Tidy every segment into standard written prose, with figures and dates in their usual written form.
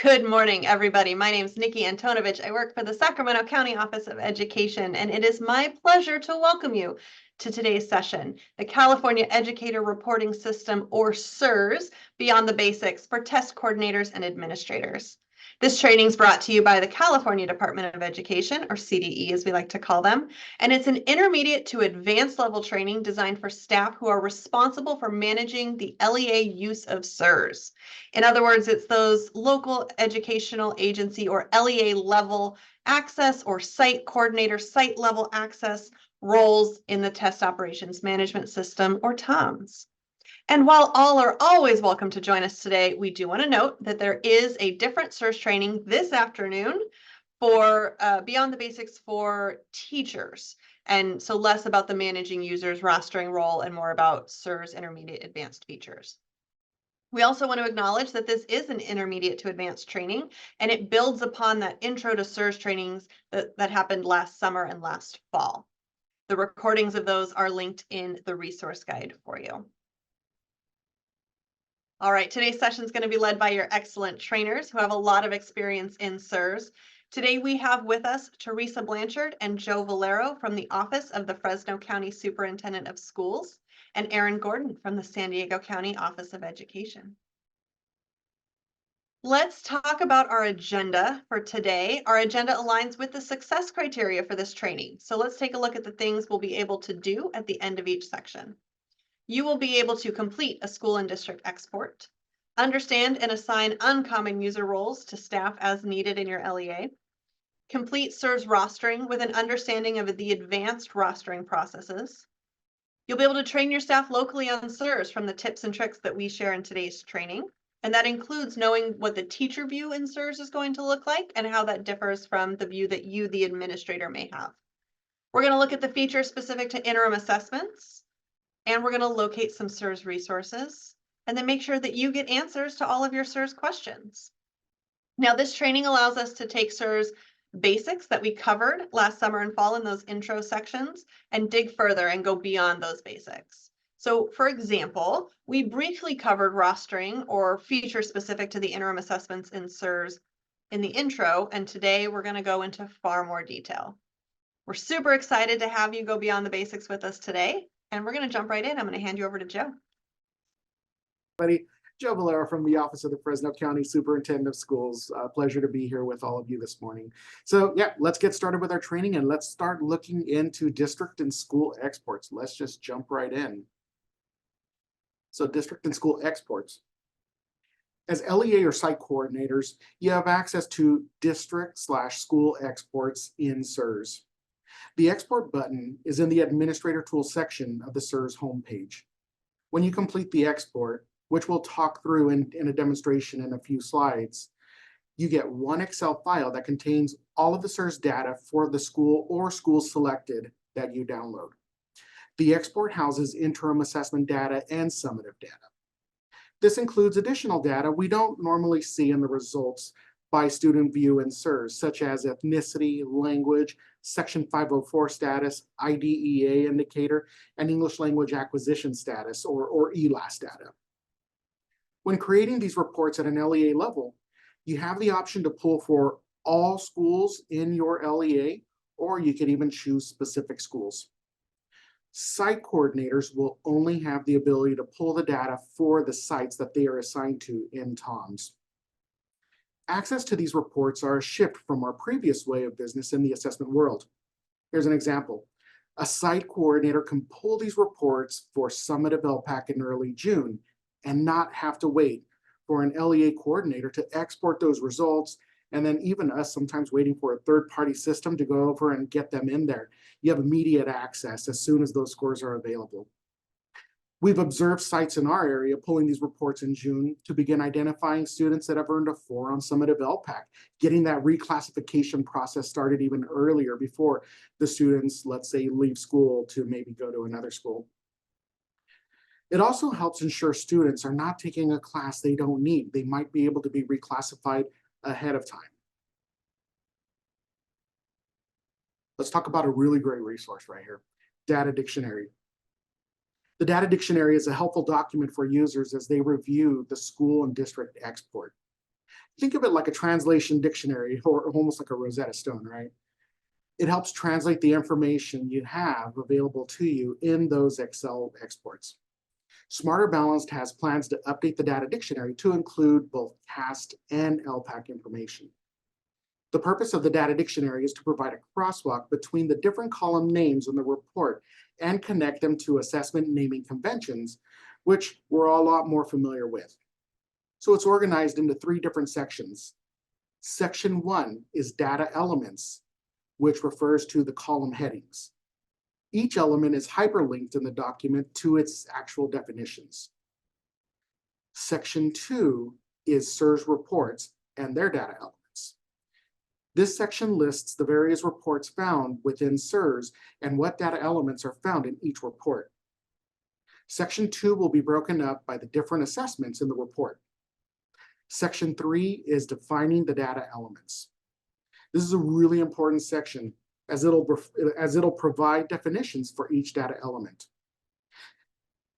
Good morning, everybody. My name is Nikki Antonovich. I work for the Sacramento County Office of Education, and it is my pleasure to welcome you to today's session, the California Educator Reporting System, or CERS, Beyond the Basics for Test Coordinators and Administrators. This training is brought to you by the California Department of Education, or CDE as we like to call them, and it's an intermediate to advanced level training designed for staff who are responsible for managing the LEA use of CERS. In other words, it's those local educational agency or LEA level access or site coordinator, site level access roles in the Test Operations Management System, or TOMS. And while all are always welcome to join us today, we do want to note that there is a different CERS training this afternoon for Beyond the Basics for teachers. And so less about the managing users rostering role and more about CERS intermediate advanced features. We also want to acknowledge that this is an intermediate to advanced training, and it builds upon that intro to CERS trainings that happened last summer and last fall. The recordings of those are linked in the resource guide for you. All right, today's session is going to be led by your excellent trainers who have a lot of experience in CERS. Today we have with us Teresa Blanchard and Joe Valero from the Office of the Fresno County Superintendent of Schools, and Aaron Gordon from the San Diego County Office of Education. Let's talk about our agenda for today. Our agenda aligns with the success criteria for this training. So let's take a look at the things we'll be able to do at the end of each section. You will be able to complete a school and district export, understand and assign uncommon user roles to staff as needed in your LEA, complete CERS rostering with an understanding of the advanced rostering processes. You'll be able to train your staff locally on CERS from the tips and tricks that we share in today's training. And that includes knowing what the teacher view in CERS is going to look like and how that differs from the view that you, the administrator, may have. We're going to look at the features specific to interim assessments, and we're going to locate some CERS resources, and then make sure that you get answers to all of your CERS questions. Now, this training allows us to take CERS basics that we covered last summer and fall in those intro sections and dig further and go beyond those basics. So for example, we briefly covered rostering or feature specific to the interim assessments in CERS in the intro, and today we're going to go into far more detail. We're super excited to have you go beyond the basics with us today, and we're going to jump right in. I'm going to hand you over to Joe. Joe Valero from the Office of the Fresno County Superintendent of Schools. Pleasure to be here with all of you this morning. So yeah, let's get started with our training and let's start looking into district and school exports. Let's just jump right in. So district and school exports. As LEA or site coordinators, you have access to district/school exports in CERS. The export button is in the Administrator Tools section of the CERS homepage. When you complete the export, which we'll talk through in a demonstration in a few slides, you get one Excel file that contains all of the CERS data for the school or schools selected that you download. The export houses interim assessment data and summative data. This includes additional data we don't normally see in the results by student view in CERS, such as ethnicity, language, Section 504 status, IDEA indicator, and English language acquisition status, or ELAS data. When creating these reports at an LEA level, you have the option to pull for all schools in your LEA, or you could even choose specific schools. Site coordinators will only have the ability to pull the data for the sites that they are assigned to in TOMS. Access to these reports are a shift from our previous way of business in the assessment world. Here's an example. A site coordinator can pull these reports for summative ELPAC in early June and not have to wait for an LEA coordinator to export those results, and then even us sometimes waiting for a third-party system to go over and get them in there. You have immediate access as soon as those scores are available. We've observed sites in our area pulling these reports in June to begin identifying students that have earned a 4 on summative ELPAC, getting that reclassification process started even earlier before the students, let's say, leave school to maybe go to another school. It also helps ensure students are not taking a class they don't need. They might be able to be reclassified ahead of time. Let's talk about a really great resource right here, Data Dictionary. The Data Dictionary is a helpful document for users as they review the school and district export. Think of it like a translation dictionary or almost like a Rosetta Stone, right? It helps translate the information you have available to you in those Excel exports. Smarter Balanced has plans to update the data dictionary to include both CAST and ELPAC information. The purpose of the data dictionary is to provide a crosswalk between the different column names in the report and connect them to assessment naming conventions, which we're all a lot more familiar with. So it's organized into 3 different sections. Section 1 is data elements, which refers to the column headings. Each element is hyperlinked in the document to its actual definitions. Section 2 is CERS reports and their data elements. This section lists the various reports found within CERS and what data elements are found in each report. Section 2 will be broken up by the different assessments in the report. Section 3 is defining the data elements. This is a really important section as it'll provide definitions for each data element.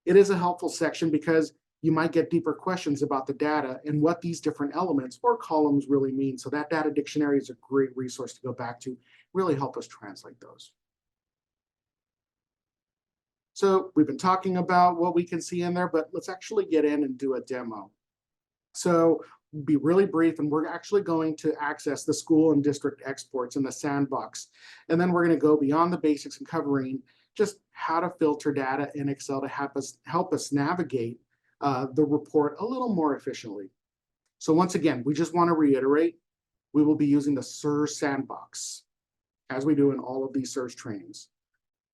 It is a helpful section because you might get deeper questions about the data and what these different elements or columns really mean. So that data dictionary is a great resource to go back to, really help us translate those. So we've been talking about what we can see in there, but let's actually get in and do a demo. So be really brief, and we're actually going to access the school and district exports in the sandbox. And then we're going to go beyond the basics and covering just how to filter data in Excel to help us navigate the report a little more efficiently. So once again, we just want to reiterate, we will be using the CERS sandbox as we do in all of these CERS trainings.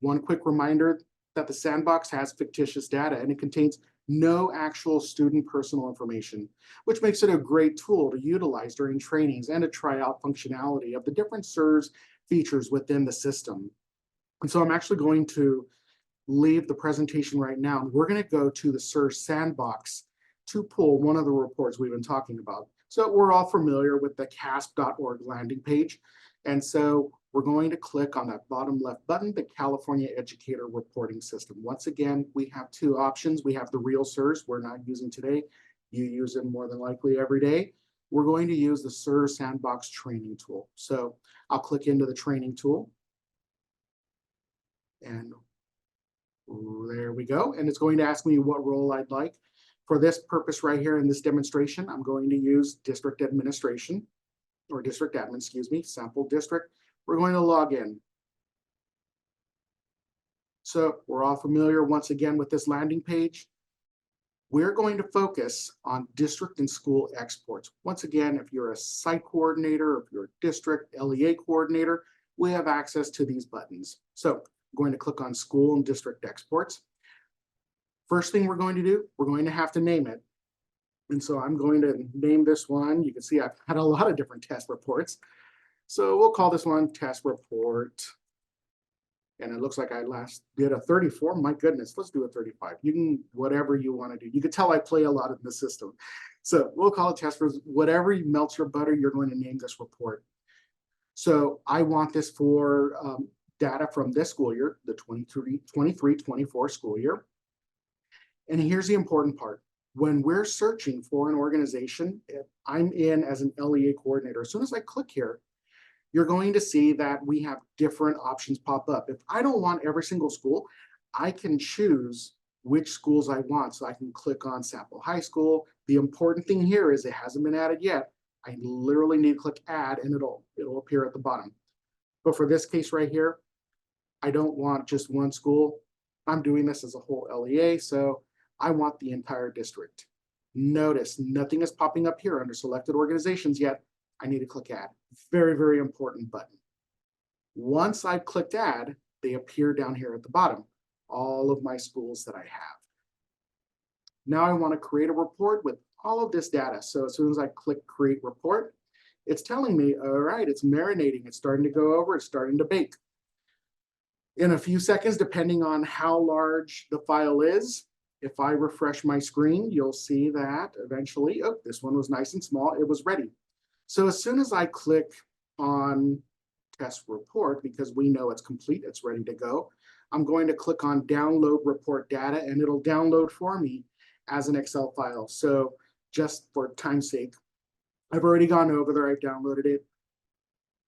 One quick reminder that the sandbox has fictitious data and it contains no actual student personal information, which makes it a great tool to utilize during trainings and to try out functionality of the different CERS features within the system. And so I'm actually going to leave the presentation right now. We're going to go to the CERS sandbox to pull one of the reports we've been talking about. So we're all familiar with the CAASPP.org landing page. And so we're going to click on that bottom left button, the California Educator Reporting System. Once again, we have 2 options. We have the real CERS we're not using today. You use it more than likely every day. We're going to use the CERS sandbox training tool. So I'll click into the training tool. And there we go. And it's going to ask me what role I'd like. For this purpose right here in this demonstration, I'm going to use district administration or district admin, excuse me, sample district. We're going to log in. So we're all familiar once again with this landing page. We're going to focus on district and school exports. Once again, if you're a site coordinator, if you're a district LEA coordinator, we have access to these buttons. So I'm going to click on school and district exports. First thing we're going to do, we're going to have to name it. And so I'm going to name this one. You can see I've had a lot of different test reports. So we'll call this one test report. And it looks like I last did a 34. My goodness, let's do a 35. You can, whatever you want to do. You can tell I play a lot in the system. So we'll call it test report. Whatever melts your butter, you're going to name this report. So I want this for data from this school year, the 23-24 school year. And here's the important part. When we're searching for an organization, if I'm in as an LEA coordinator, as soon as I click here, you're going to see that we have different options pop up. If I don't want every single school, I can choose which schools I want. So I can click on sample high school. The important thing here is it hasn't been added yet. I literally need to click add and it'll appear at the bottom. But for this case right here, I don't want just one school. I'm doing this as a whole LEA, so I want the entire district. Notice nothing is popping up here under selected organizations yet. I need to click add. Very, very important button. Once I've clicked add, they appear down here at the bottom, all of my schools that I have. Now I want to create a report with all of this data. So as soon as I click create report, it's telling me, all right, it's marinating. It's starting to go over. It's starting to bake. In a few seconds, depending on how large the file is, if I refresh my screen, you'll see that eventually, oh, this one was nice and small. It was ready. So as soon as I click on test report, because we know it's complete, it's ready to go, I'm going to click on download report data and it'll download for me as an Excel file. So just for time's sake, I've already gone over there, I've downloaded it,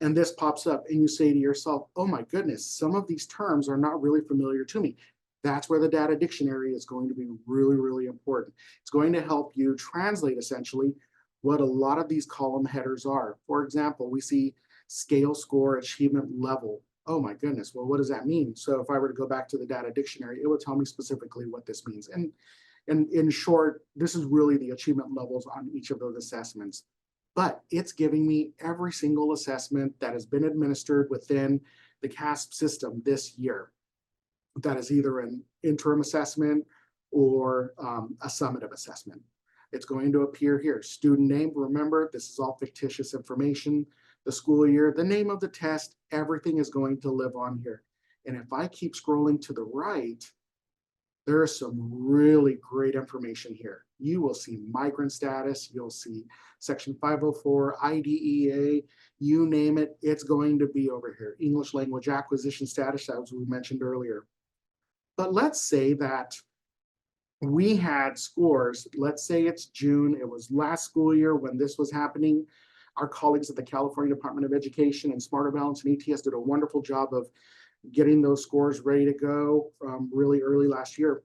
and this pops up and you say to yourself, oh my goodness, some of these terms are not really familiar to me. That's where the data dictionary is going to be really, really important. It's going to help you translate essentially what a lot of these column headers are. For example, we see scale, score, achievement level. Oh my goodness, well, what does that mean? So if I were to go back to the data dictionary, it would tell me specifically what this means. And in short, this is really the achievement levels on each of those assessments. But it's giving me every single assessment that has been administered within the CAASPP system this year. That is either an interim assessment or a summative assessment. It's going to appear here. Student name, remember, this is all fictitious information. The school year, the name of the test, everything is going to live on here. And if I keep scrolling to the right, there is some really great information here. You will see migrant status, you'll see section 504, IDEA, you name it, it's going to be over here. English language acquisition status, as we mentioned earlier. But let's say that we had scores, let's say it's June, it was last school year when this was happening. Our colleagues at the California Department of Education and Smarter Balance and ETS did a wonderful job of getting those scores ready to go really early last year.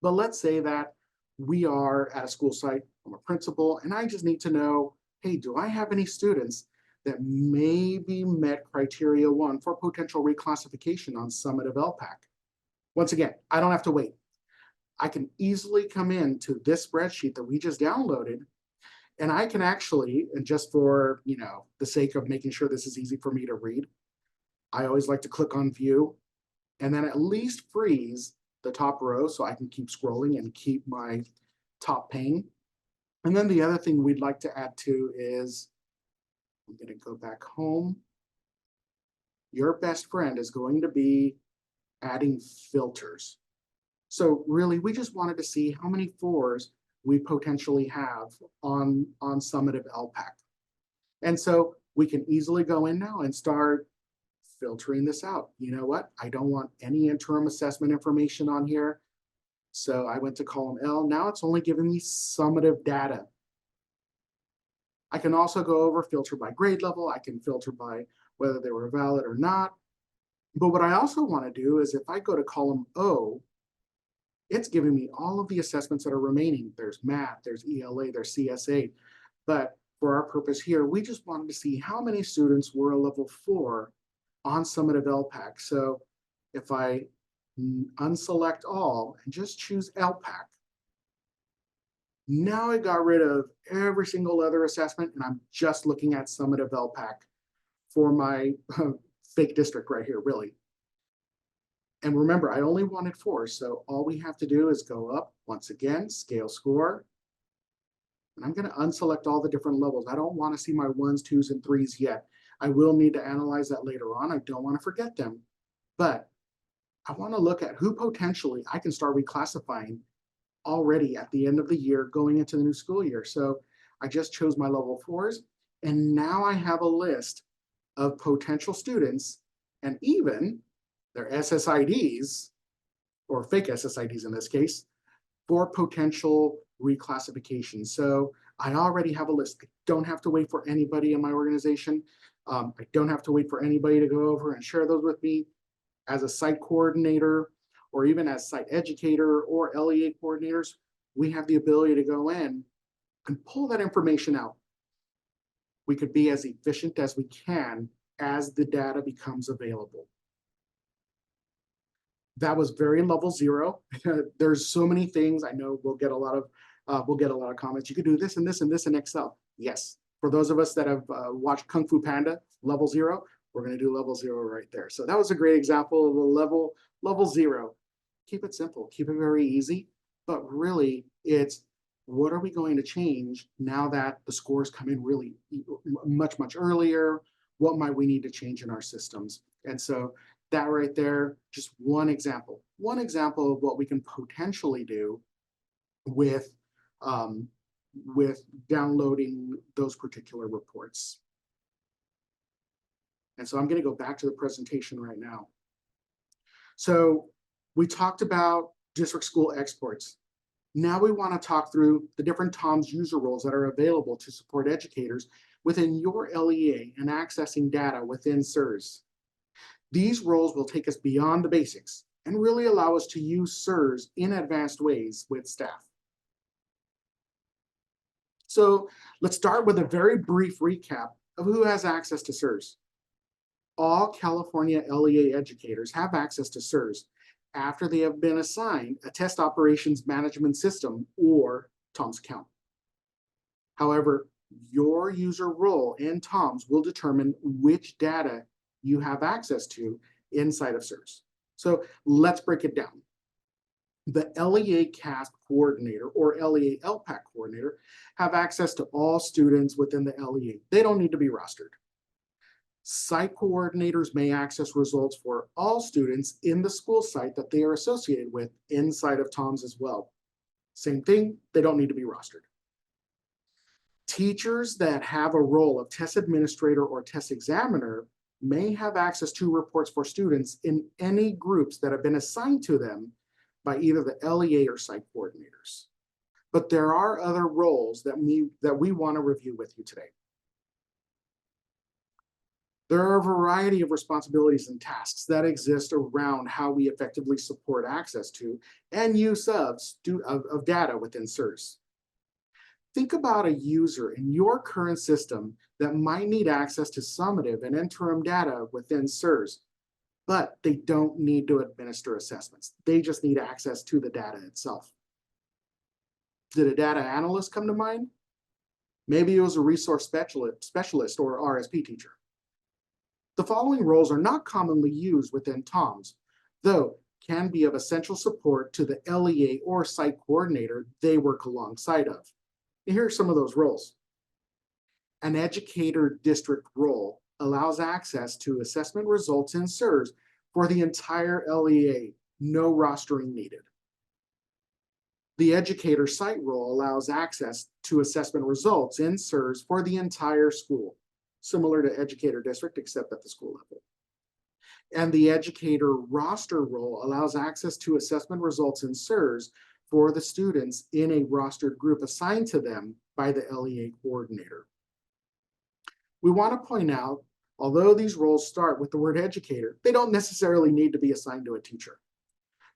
But let's say that we are at a school site, I'm a principal, and I just need to know, hey, do I have any students that maybe met criteria 1 for potential reclassification on summative ELPAC? Once again, I don't have to wait. I can easily come into this spreadsheet that we just downloaded, and I can actually, and just for the sake of making sure this is easy for me to read, I always like to click on view and then at least freeze the top row so I can keep scrolling and keep my top pane. And then the other thing we'd like to add to is, I'm going to go back home. Your best friend is going to be adding filters. So really, we just wanted to see how many 4s we potentially have on summative ELPAC. And so we can easily go in now and start filtering this out. You know what? I don't want any interim assessment information on here. So I went to column L. Now it's only giving me summative data. I can also go over filter by grade level. I can filter by whether they were valid or not. But what I also want to do is if I go to column O, it's giving me all of the assessments that are remaining. There's math, there's ELA, there's CSA. But for our purpose here, we just wanted to see how many students were a level 4 on summative ELPAC. So if I unselect all and just choose ELPAC, now I got rid of every single other assessment and I'm just looking at summative ELPAC for my fake district right here, really. And remember, I only wanted 4, so all we have to do is go up once again, scale score. And I'm going to unselect all the different levels. I don't want to see my 1s, 2s, and 3s yet. I will need to analyze that later on. I don't want to forget them. But I want to look at who potentially I can start reclassifying already at the end of the year going into the new school year. So I just chose my level 4s. And now I have a list of potential students and even their SSIDs, or fake SSIDs in this case, for potential reclassification. So I already have a list. I don't have to wait for anybody in my organization. I don't have to wait for anybody to go over and share those with me. As a site coordinator, or even as site educator or LEA coordinators, we have the ability to go in and pull that information out. We could be as efficient as we can as the data becomes available. That was very level 0. There's so many things. I know we'll get a lot of comments. You could do this and this and this in Excel. Yes. For those of us that have watched Kung Fu Panda, level 0, we're going to do level 0 right there. So that was a great example of a level 0. Keep it simple. Keep it very easy. But really, it's what are we going to change now that the scores come in really much, much earlier? What might we need to change in our systems? And so that right there, just one example of what we can potentially do with downloading those particular reports. And so I'm going to go back to the presentation right now. So we talked about district school exports. Now we want to talk through the different TOMS user roles that are available to support educators within your LEA and accessing data within CERS. These roles will take us beyond the basics and really allow us to use CERS in advanced ways with staff. So let's start with a very brief recap of who has access to CERS. All California LEA educators have access to CERS after they have been assigned a test operations management system or TOMS account. However, your user role in TOMS will determine which data you have access to inside of CERS. So let's break it down. The LEA CAASPP coordinator or LEA ELPAC coordinator have access to all students within the LEA. They don't need to be rostered. Site coordinators may access results for all students in the school site that they are associated with inside of TOMS as well. Same thing, they don't need to be rostered. Teachers that have a role of test administrator or test examiner may have access to reports for students in any groups that have been assigned to them by either the LEA or site coordinators. But there are other roles that we want to review with you today. There are a variety of responsibilities and tasks that exist around how we effectively support access to and use of data within CERS. Think about a user in your current system that might need access to summative and interim data within CERS, but they don't need to administer assessments. They just need access to the data itself. Did a data analyst come to mind? Maybe it was a resource specialist or RSP teacher. The following roles are not commonly used within TOMS, though can be of essential support to the LEA or site coordinator they work alongside of. And here are some of those roles. An educator district role allows access to assessment results in CERS for the entire LEA, no rostering needed. The educator site role allows access to assessment results in CERS for the entire school, similar to educator district, except at the school level. And the educator roster role allows access to assessment results in CERS for the students in a rostered group assigned to them by the LEA coordinator. We want to point out, although these roles start with the word educator, they don't necessarily need to be assigned to a teacher.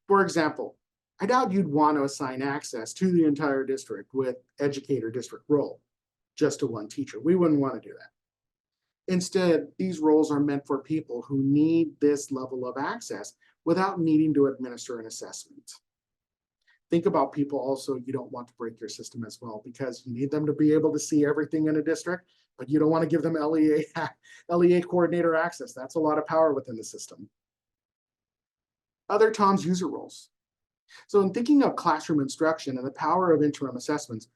For example, I doubt you'd want to assign access to the entire district with educator district role just to one teacher. We wouldn't want to do that. Instead, these roles are meant for people who need this level of access without needing to administer an assessment. Think about people also you don't want to break your system as well, because you need them to be able to see everything in a district, but you don't want to give them LEA coordinator access. That's a lot of power within the system. Other TOMS user roles. So in thinking of classroom instruction and the power of interim assessments,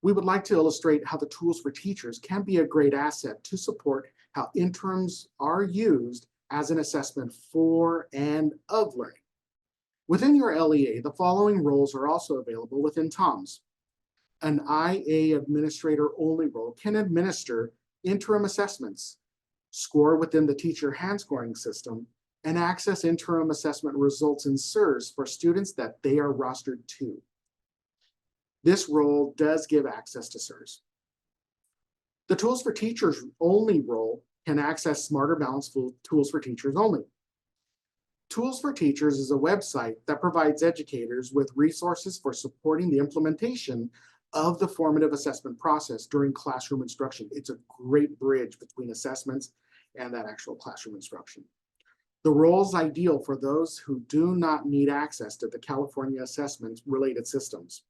we would like to illustrate how the tools for teachers can be a great asset to support how interims are used as an assessment for and of learning. Within your LEA, the following roles are also available within TOMS. An IA administrator only role can administer interim assessments, score within the teacher hand scoring system, and access interim assessment results in CERS for students that they are rostered to. This role does give access to CERS. The tools for teachers only role can access Smarter Balance tools for teachers only. Tools for Teachers is a website that provides educators with resources for supporting the implementation of the formative assessment process during classroom instruction. It's a great bridge between assessments and that actual classroom instruction. The role is ideal for those who do not need access to the California assessment related systems.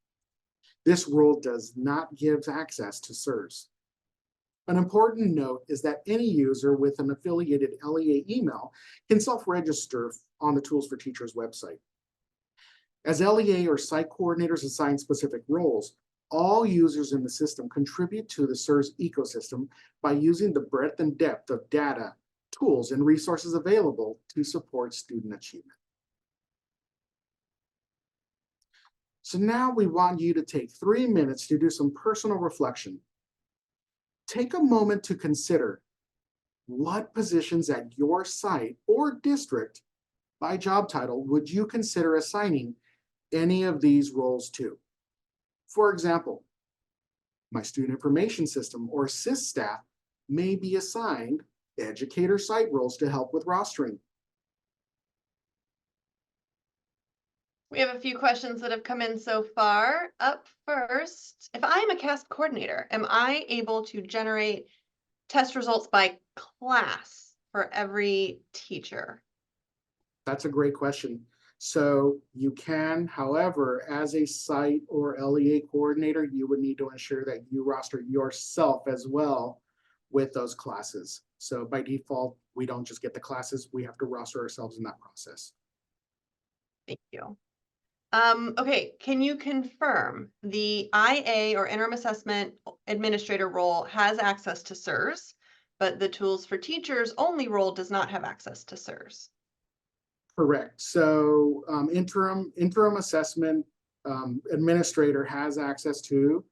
This role does not give access to CERS. An important note is that any user with an affiliated LEA email can self-register on the Tools for Teachers website. As LEA or site coordinators assign specific roles, all users in the system contribute to the CERS ecosystem by using the breadth and depth of data, tools, and resources available to support student achievement. So now we want you to take 3 minutes to do some personal reflection. Take a moment to consider what positions at your site or district by job title would you consider assigning any of these roles to? For example, my student information system or SIS staff may be assigned educator site roles to help with rostering. We have a few questions that have come in so far. Up first, if I'm a CAASPP coordinator, am I able to generate test results by class for every teacher? That's a great question. So you can, however, as a site or LEA coordinator, you would need to ensure that you roster yourself as well with those classes. So by default, we don't just get the classes, we have to roster ourselves in that process. Thank you. Okay, can you confirm the IA or interim assessment administrator role has access to CERS, but the tools for teachers only role does not have access to CERS? Correct. So interim assessment administrator has access to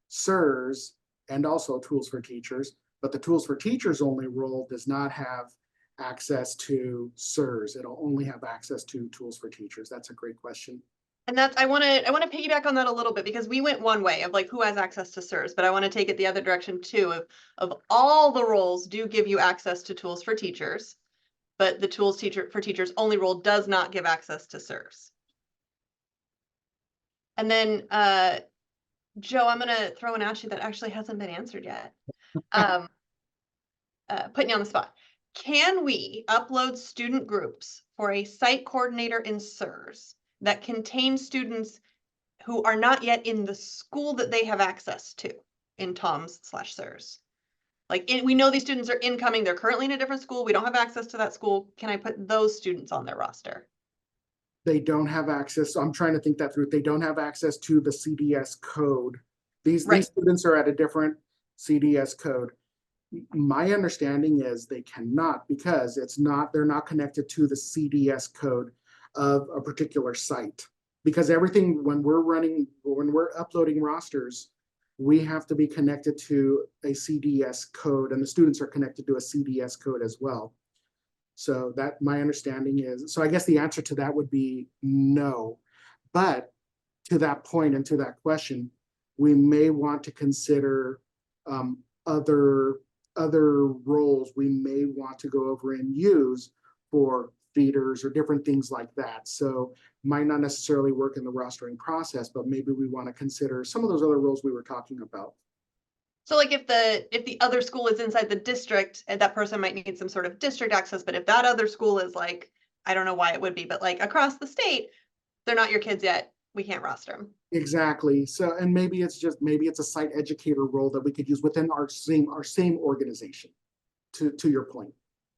CERS and also tools for teachers, but the tools for teachers only role does not have access to CERS. It'll only have access to tools for teachers. That's a great question. And that's I want to piggyback on that a little bit because we went one way of like who has access to CERS, but I want to take it the other direction too of all the roles do give you access to tools for teachers, but the tools for teachers only role does not give access to CERS. And then Joe, I'm gonna throw one at you that actually hasn't been answered yet. Putting you on the spot. Can we upload student groups for a site coordinator in CERS that contain students who are not yet in the school that they have access to in TOMS/CERS? Like we know these students are incoming, they're currently in a different school, we don't have access to that school. Can I put those students on their roster? They don't have access. So I'm trying to think that through. They don't have access to the CDS code. These students are at a different CDS code. My understanding is they cannot because they're not connected to the CDS code of a particular site. Because everything, when we're uploading rosters, we have to be connected to a CDS code, and the students are connected to a CDS code as well. So that my understanding is, so I guess the answer to that would be no. But to that point and to that question, we may want to consider other roles we may want to go over and use for feeders or different things like that. So might not necessarily work in the rostering process, but maybe we want to consider some of those other roles we were talking about. So like if the other school is inside the district, that person might need some sort of district access, but if that other school is like, I don't know why it would be, but like across the state, they're not your kids yet, we can't roster them. Exactly. So, and maybe it's a site educator role that we could use within our same organization, to your point.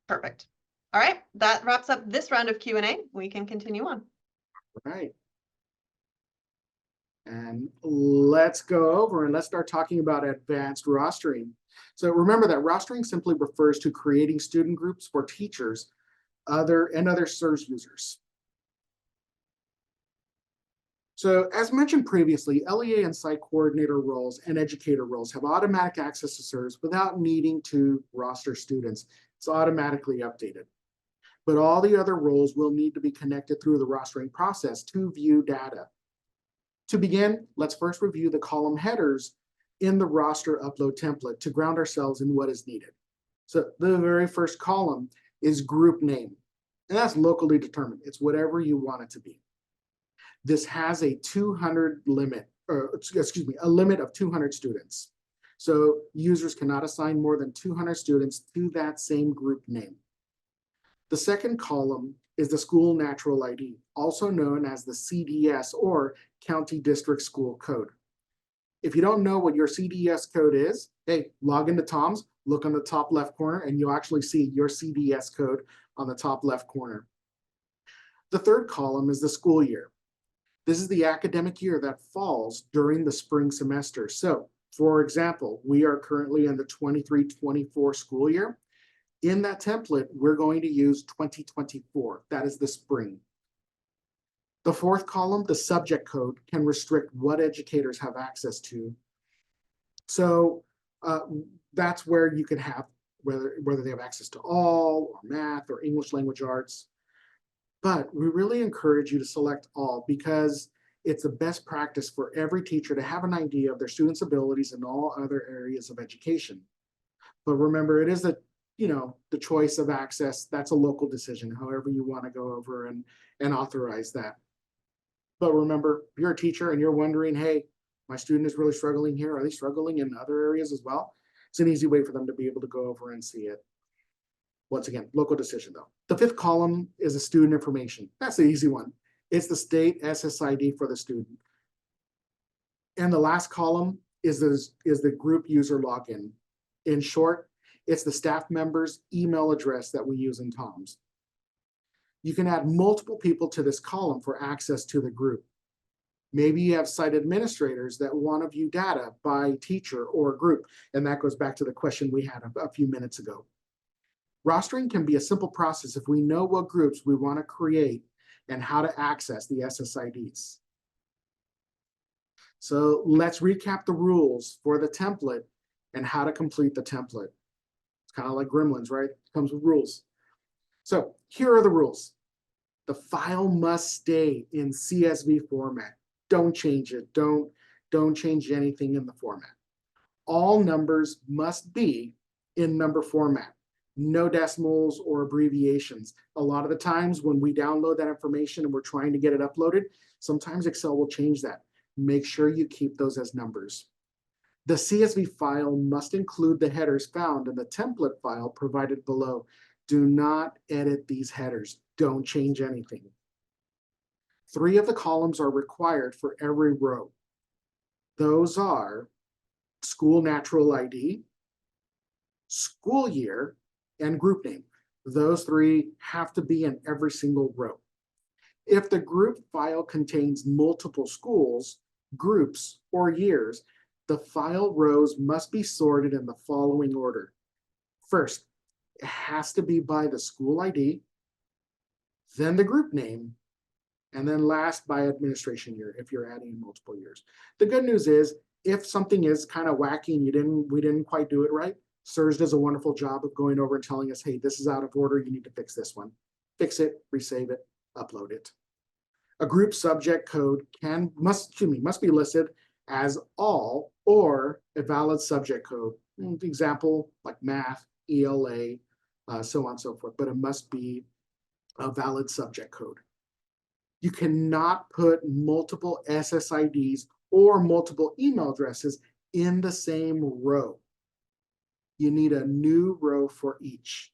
Perfect. All right, that wraps up this round of Q&A. We can continue on. All right. And let's go over and let's start talking about advanced rostering. So remember that rostering simply refers to creating student groups for teachers and other CERS users. So as mentioned previously, LEA and site coordinator roles and educator roles have automatic access to CERS without needing to roster students. It's automatically updated. But all the other roles will need to be connected through the rostering process to view data. To begin, let's first review the column headers in the roster upload template to ground ourselves in what is needed. So the very first column is group name, and that's locally determined. It's whatever you want it to be. This has a 200 limit, or excuse me, a limit of 200 students. So users cannot assign more than 200 students to that same group name. The second column is the school natural ID, also known as the CDS or County District School Code. If you don't know what your CDS code is, hey, log into TOMS, look on the top left corner, and you'll actually see your CDS code on the top left corner. The third column is the school year. This is the academic year that falls during the spring semester. So, for example, we are currently in the 23-24 school year. In that template, we're going to use 2024. That is the spring. The fourth column, the subject code, can restrict what educators have access to. So that's where you can have whether they have access to all, or math, or English language arts. But we really encourage you to select all because It's the best practice for every teacher to have an idea of their students' abilities in all other areas of education. But remember, it is the choice of access. That's a local decision, however you want to go over and authorize that. But remember, if you're a teacher and you're wondering, hey, my student is really struggling here, are they struggling in other areas as well? It's an easy way for them to be able to go over and see it. Once again, local decision though. The fifth column is the student information. That's the easy one. It's the state SSID for the student. And the last column is the group user login. In short, it's the staff member's email address that we use in TOMS. You can add multiple people to this column for access to the group. Maybe you have site administrators that want to view data by teacher or group, and that goes back to the question we had a few minutes ago. Rostering can be a simple process if we know what groups we want to create and how to access the SSIDs. So let's recap the rules for the template and how to complete the template. It's kind of like Gremlins, right? It comes with rules. So here are the rules. The file must stay in CSV format. Don't change it. Don't change anything in the format. All numbers must be in number format. No decimals or abbreviations. A lot of the times when we download that information and we're trying to get it uploaded, sometimes Excel will change that. Make sure you keep those as numbers. The CSV file must include the headers found in the template file provided below. Do not edit these headers. Don't change anything. 3 of the columns are required for every row. Those are school natural ID, school year, and group name. Those 3 have to be in every single row. If the group file contains multiple schools, groups, or years, the file rows must be sorted in the following order. First, it has to be by the school ID, then the group name, and then last by administration year if you're adding multiple years. The good news is if something is kind of wacky and we didn't quite do it right, CERS does a wonderful job of going over and telling us, hey, this is out of order, you need to fix this one. Fix it, resave it, upload it. A group subject code must be listed as all or a valid subject code. Example, like math, ELA, so on and so forth, but it must be a valid subject code. You cannot put multiple SSIDs or multiple email addresses in the same row. You need a new row for each.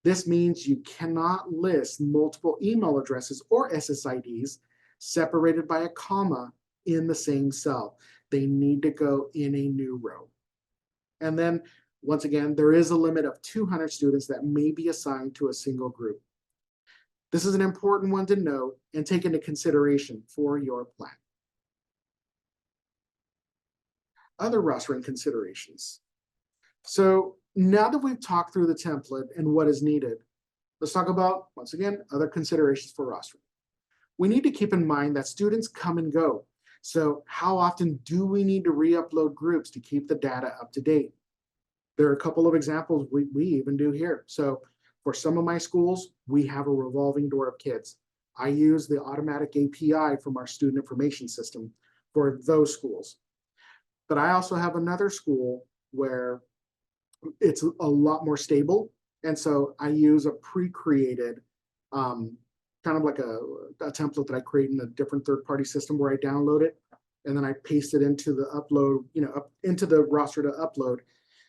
This means you cannot list multiple email addresses or SSIDs separated by a comma in the same cell. They need to go in a new row. And then, once again, there is a limit of 200 students that may be assigned to a single group. This is an important one to note and take into consideration for your plan. Other rostering considerations. So now that we've talked through the template and what is needed, let's talk about, once again, other considerations for rostering. We need to keep in mind that students come and go. So how often do we need to re-upload groups to keep the data up to date? There are a couple of examples we even do here. So for some of my schools, we have a revolving door of kids. I use the automatic API from our student information system for those schools. But I also have another school where it's a lot more stable. And so I use a pre-created, kind of like a template that I create in a different third-party system where I download it and then I paste it into the upload, into the roster to upload.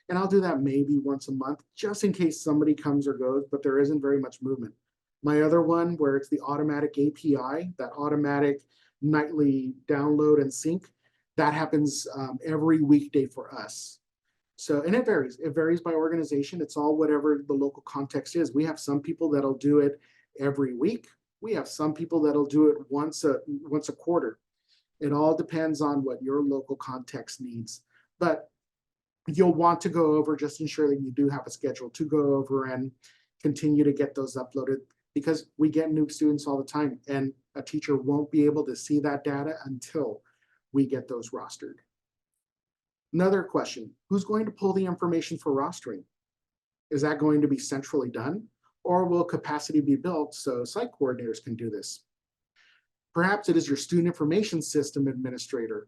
And I'll do that maybe once a month, just in case somebody comes or goes, but there isn't very much movement. My other one, where it's the automatic API, that automatic nightly download and sync, that happens every weekday for us. So, and it varies. It varies by organization. It's all whatever the local context is. We have some people that'll do it every week. We have some people that'll do it once a quarter. It all depends on what your local context needs. But you'll want to go over, just ensure that you do have a schedule to go over and continue to get those uploaded, because we get new students all the time and a teacher won't be able to see that data until we get those rostered. Another question, who's going to pull the information for rostering? Is that going to be centrally done, or will capacity be built so site coordinators can do this? Perhaps it is your student information system administrator.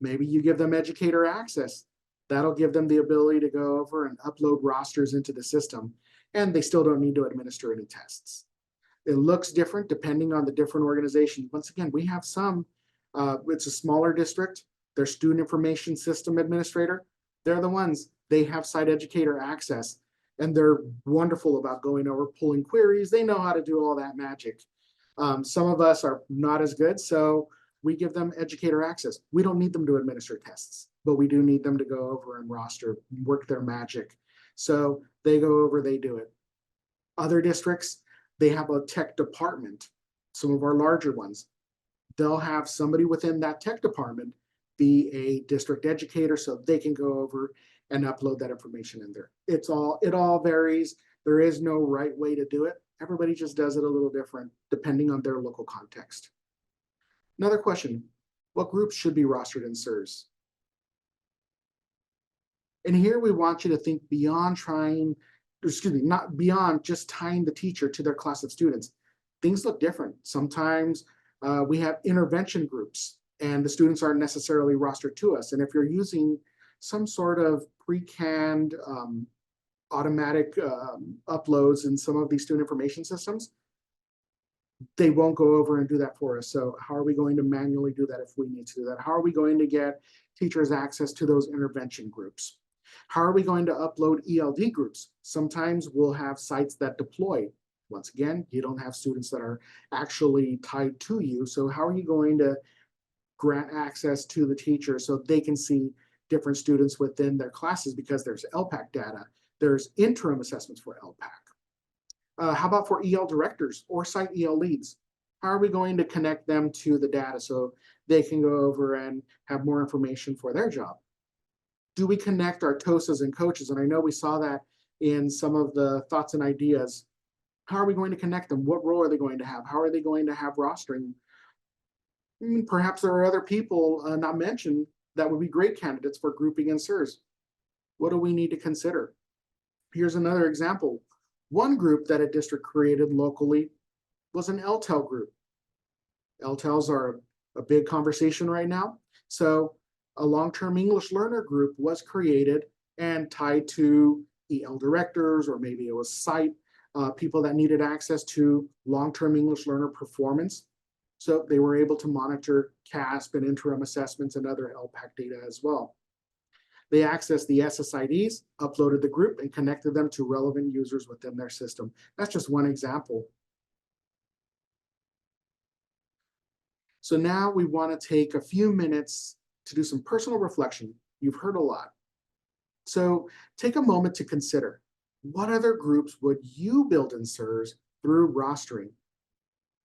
Maybe you give them educator access. That'll give them the ability to go over and upload rosters into the system, and they still don't need to administer any tests. It looks different depending on the different organizations. Once again, we have some, it's a smaller district, their student information system administrator, they're the ones, they have site educator access, and they're wonderful about going over, pulling queries. They know how to do all that magic. Some of us are not as good, so we give them educator access. We don't need them to administer tests, but we do need them to go over and roster, work their magic. So they go over, they do it. Other districts, they have a tech department. Some of our larger ones, they'll have somebody within that tech department be a district educator so they can go over and upload that information in there. It all varies. There is no right way to do it. Everybody just does it a little different depending on their local context. Another question, what groups should be rostered in CERS? And here we want you to think beyond not beyond just tying the teacher to their class of students. Things look different. Sometimes we have intervention groups and the students aren't necessarily rostered to us. And if you're using some sort of pre-canned automatic uploads in some of these student information systems, they won't go over and do that for us. So how are we going to manually do that if we need to do that? How are we going to get teachers access to those intervention groups? How are we going to upload ELD groups? Sometimes we'll have sites that deploy. Once again, you don't have students that are actually tied to you. So how are you going to grant access to the teacher so they can see different students within their classes, because there's ELPAC data, there's interim assessments for ELPAC. How about for EL directors or site EL leads? How are we going to connect them to the data so they can go over and have more information for their job? Do we connect our TOSAs and coaches? And I know we saw that in some of the thoughts and ideas. How are we going to connect them? What role are they going to have? How are they going to have rostering? Perhaps there are other people not mentioned that would be great candidates for grouping in CERS. What do we need to consider? Here's another example. One group that a district created locally was an LTEL group. LTELs are a big conversation right now. So a long-term English learner group was created and tied to EL directors, or maybe it was site people that needed access to long-term English learner performance. So they were able to monitor CAASPP and interim assessments and other ELPAC data as well. They accessed the SSIDs, uploaded the group, and connected them to relevant users within their system. That's just one example. So now we want to take a few minutes to do some personal reflection. You've heard a lot. So take a moment to consider, what other groups would you build in CERS through rostering,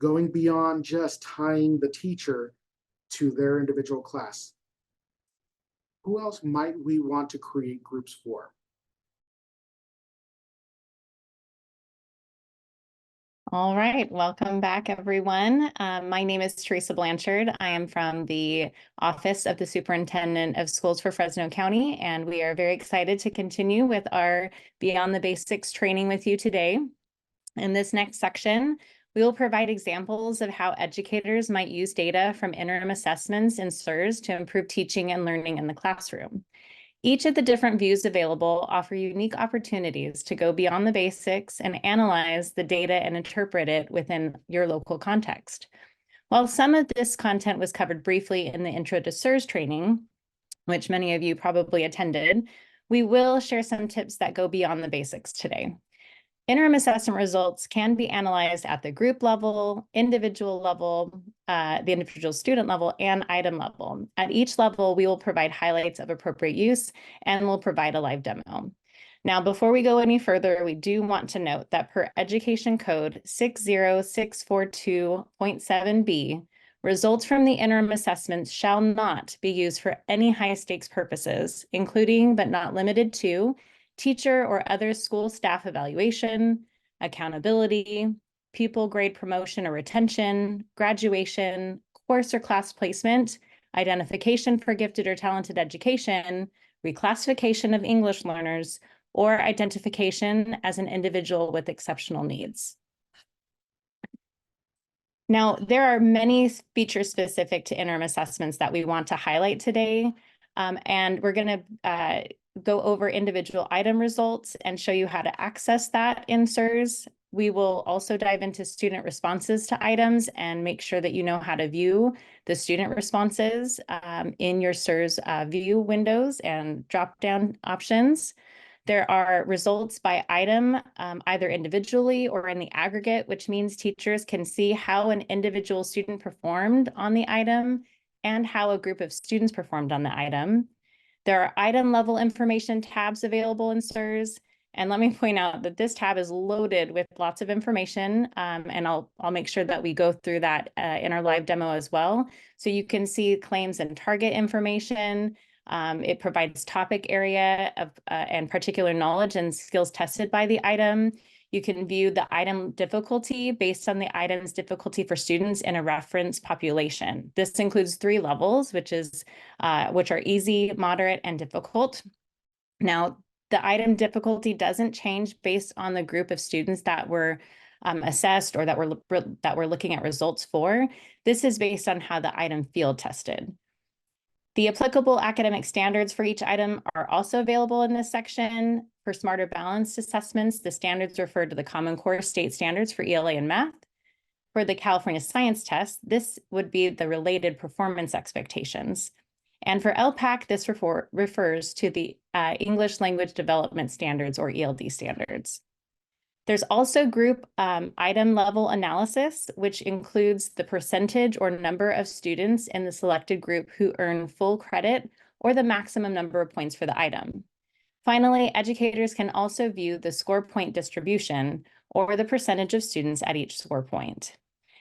going beyond just tying the teacher to their individual class? Who else might we want to create groups for? All right, welcome back, everyone. My name is Teresa Blanchard. I am from the Office of the Superintendent of Schools for Fresno County, and we are very excited to continue with our Beyond the Basics training with you today. In this next section, we will provide examples of how educators might use data from interim assessments in CERS to improve teaching and learning in the classroom. Each of the different views available offer unique opportunities to go beyond the basics and analyze the data and interpret it within your local context. While some of this content was covered briefly in the Intro to CERS training, which many of you probably attended, we will share some tips that go beyond the basics today. Interim assessment results can be analyzed at the group level, individual level, the individual student level, and item level. At each level, we will provide highlights of appropriate use and we'll provide a live demo. Now, before we go any further, we do want to note that per Education Code 60642.7b, results from the interim assessments shall not be used for any high-stakes purposes, including but not limited to teacher or other school staff evaluation, accountability, pupil grade promotion or retention, graduation, course or class placement, identification for gifted or talented education, reclassification of English learners, or identification as an individual with exceptional needs. Now, there are many features specific to interim assessments that we want to highlight today. And we're going to go over individual item results and show you how to access that in CERS. We will also dive into student responses to items and make sure that you know how to view the student responses in your CERS view windows and drop-down options. There are results by item, either individually or in the aggregate, which means teachers can see how an individual student performed on the item and how a group of students performed on the item. There are item level information tabs available in CERS. And let me point out that this tab is loaded with lots of information, and I'll make sure that we go through that in our live demo as well. So you can see claims and target information. It provides topic area of and particular knowledge and skills tested by the item. You can view the item difficulty based on the item's difficulty for students in a reference population. This includes 3 levels, which are easy, moderate, and difficult. Now, the item difficulty doesn't change based on the group of students that were assessed or that we're looking at results for. This is based on how the item field tested. The applicable academic standards for each item are also available in this section. For smarter balanced assessments, the standards refer to the Common Core state standards for ELA and math. For the California Science Test, this would be the related performance expectations. And for ELPAC, this refers to the English Language Development Standards, or ELD standards. There's also group item level analysis, which includes the percentage or number of students in the selected group who earn full credit or the maximum number of points for the item. Finally, educators can also view the score point distribution or the percentage of students at each score point.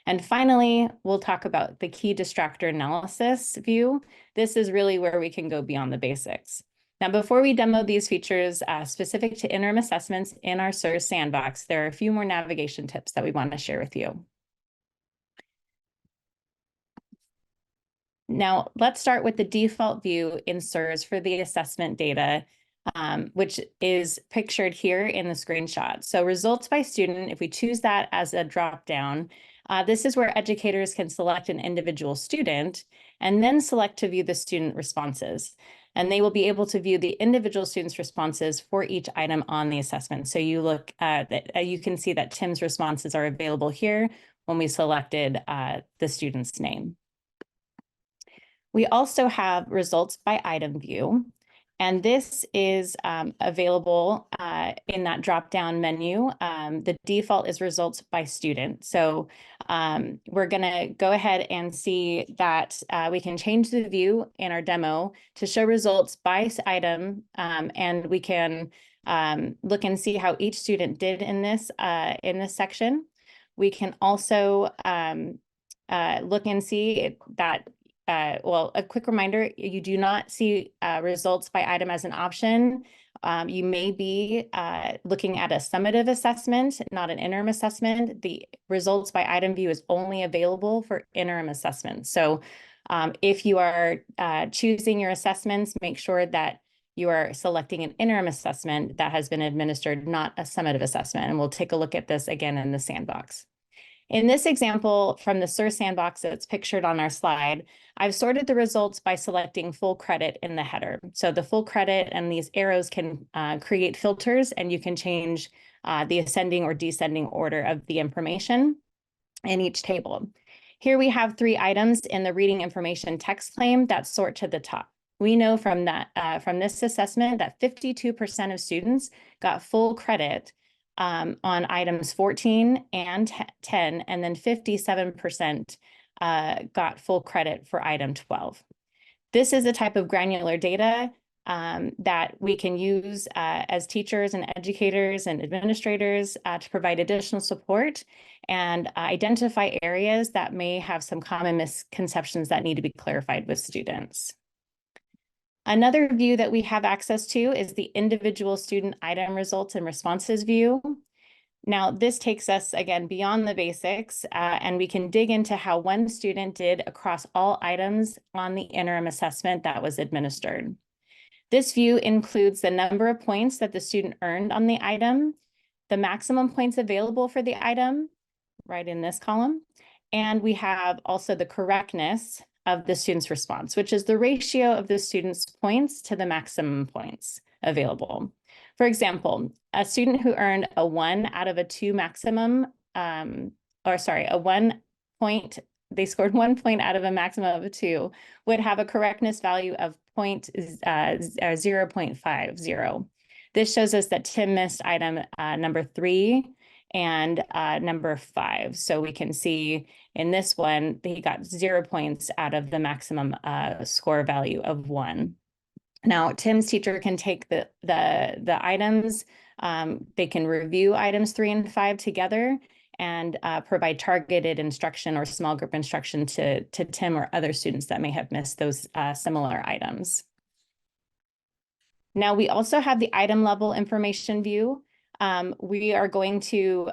And finally, we'll talk about the key distractor analysis view. This is really where we can go beyond the basics. Now, before we demo these features specific to interim assessments in our CERS sandbox, there are a few more navigation tips that we want to share with you. Now, let's start with the default view in CERS for the assessment data, which is pictured here in the screenshot. So results by student, if we choose that as a drop-down, this is where educators can select an individual student and then select to view the student responses. And they will be able to view the individual students' responses for each item on the assessment. So you look at, you can see that Tim's responses are available here when we selected the student's name. We also have results by item view. And this is available in that drop-down menu. The default is results by student. So we're going to go ahead and see that we can change the view in our demo to show results by item, and we can look and see how each student did in this section. We can also look and see that well, a quick reminder, you do not see results by item as an option. You may be looking at a summative assessment, not an interim assessment. The results by item view is only available for interim assessments. So if you are choosing your assessments, make sure that you are selecting an interim assessment that has been administered, not a summative assessment. And we'll take a look at this again in the sandbox. In this example from the CERS sandbox that's pictured on our slide, I've sorted the results by selecting full credit in the header. So the full credit and these arrows can create filters, and you can change the ascending or descending order of the information in each table. Here we have 3 items in the reading information text claim that sort to the top. We know from this assessment that 52% of students got full credit on items 14 and 10, and then 57% got full credit for item 12. This is the type of granular data that we can use as teachers and educators and administrators to provide additional support and identify areas that may have some common misconceptions that need to be clarified with students. Another view that we have access to is the individual student item results and responses view. Now, this takes us, again, beyond the basics, and we can dig into how one student did across all items on the interim assessment that was administered. This view includes the number of points that the student earned on the item, the maximum points available for the item, right in this column, And we have also the correctness of the student's response, which is the ratio of the student's points to the maximum points available. For example, a student who earned a 1 out of a 2 maximum, a 1 point, they scored 1 point out of a maximum of a 2, would have a correctness value of 0.50. This shows us that Tim missed item number 3 and number 5. So we can see in this one, he got 0 points out of the maximum score value of 1. Now, Tim's teacher can take the items, they can review items 3 and 5 together and provide targeted instruction or small group instruction to Tim or other students that may have missed those similar items. Now, we also have the item level information view. We are going to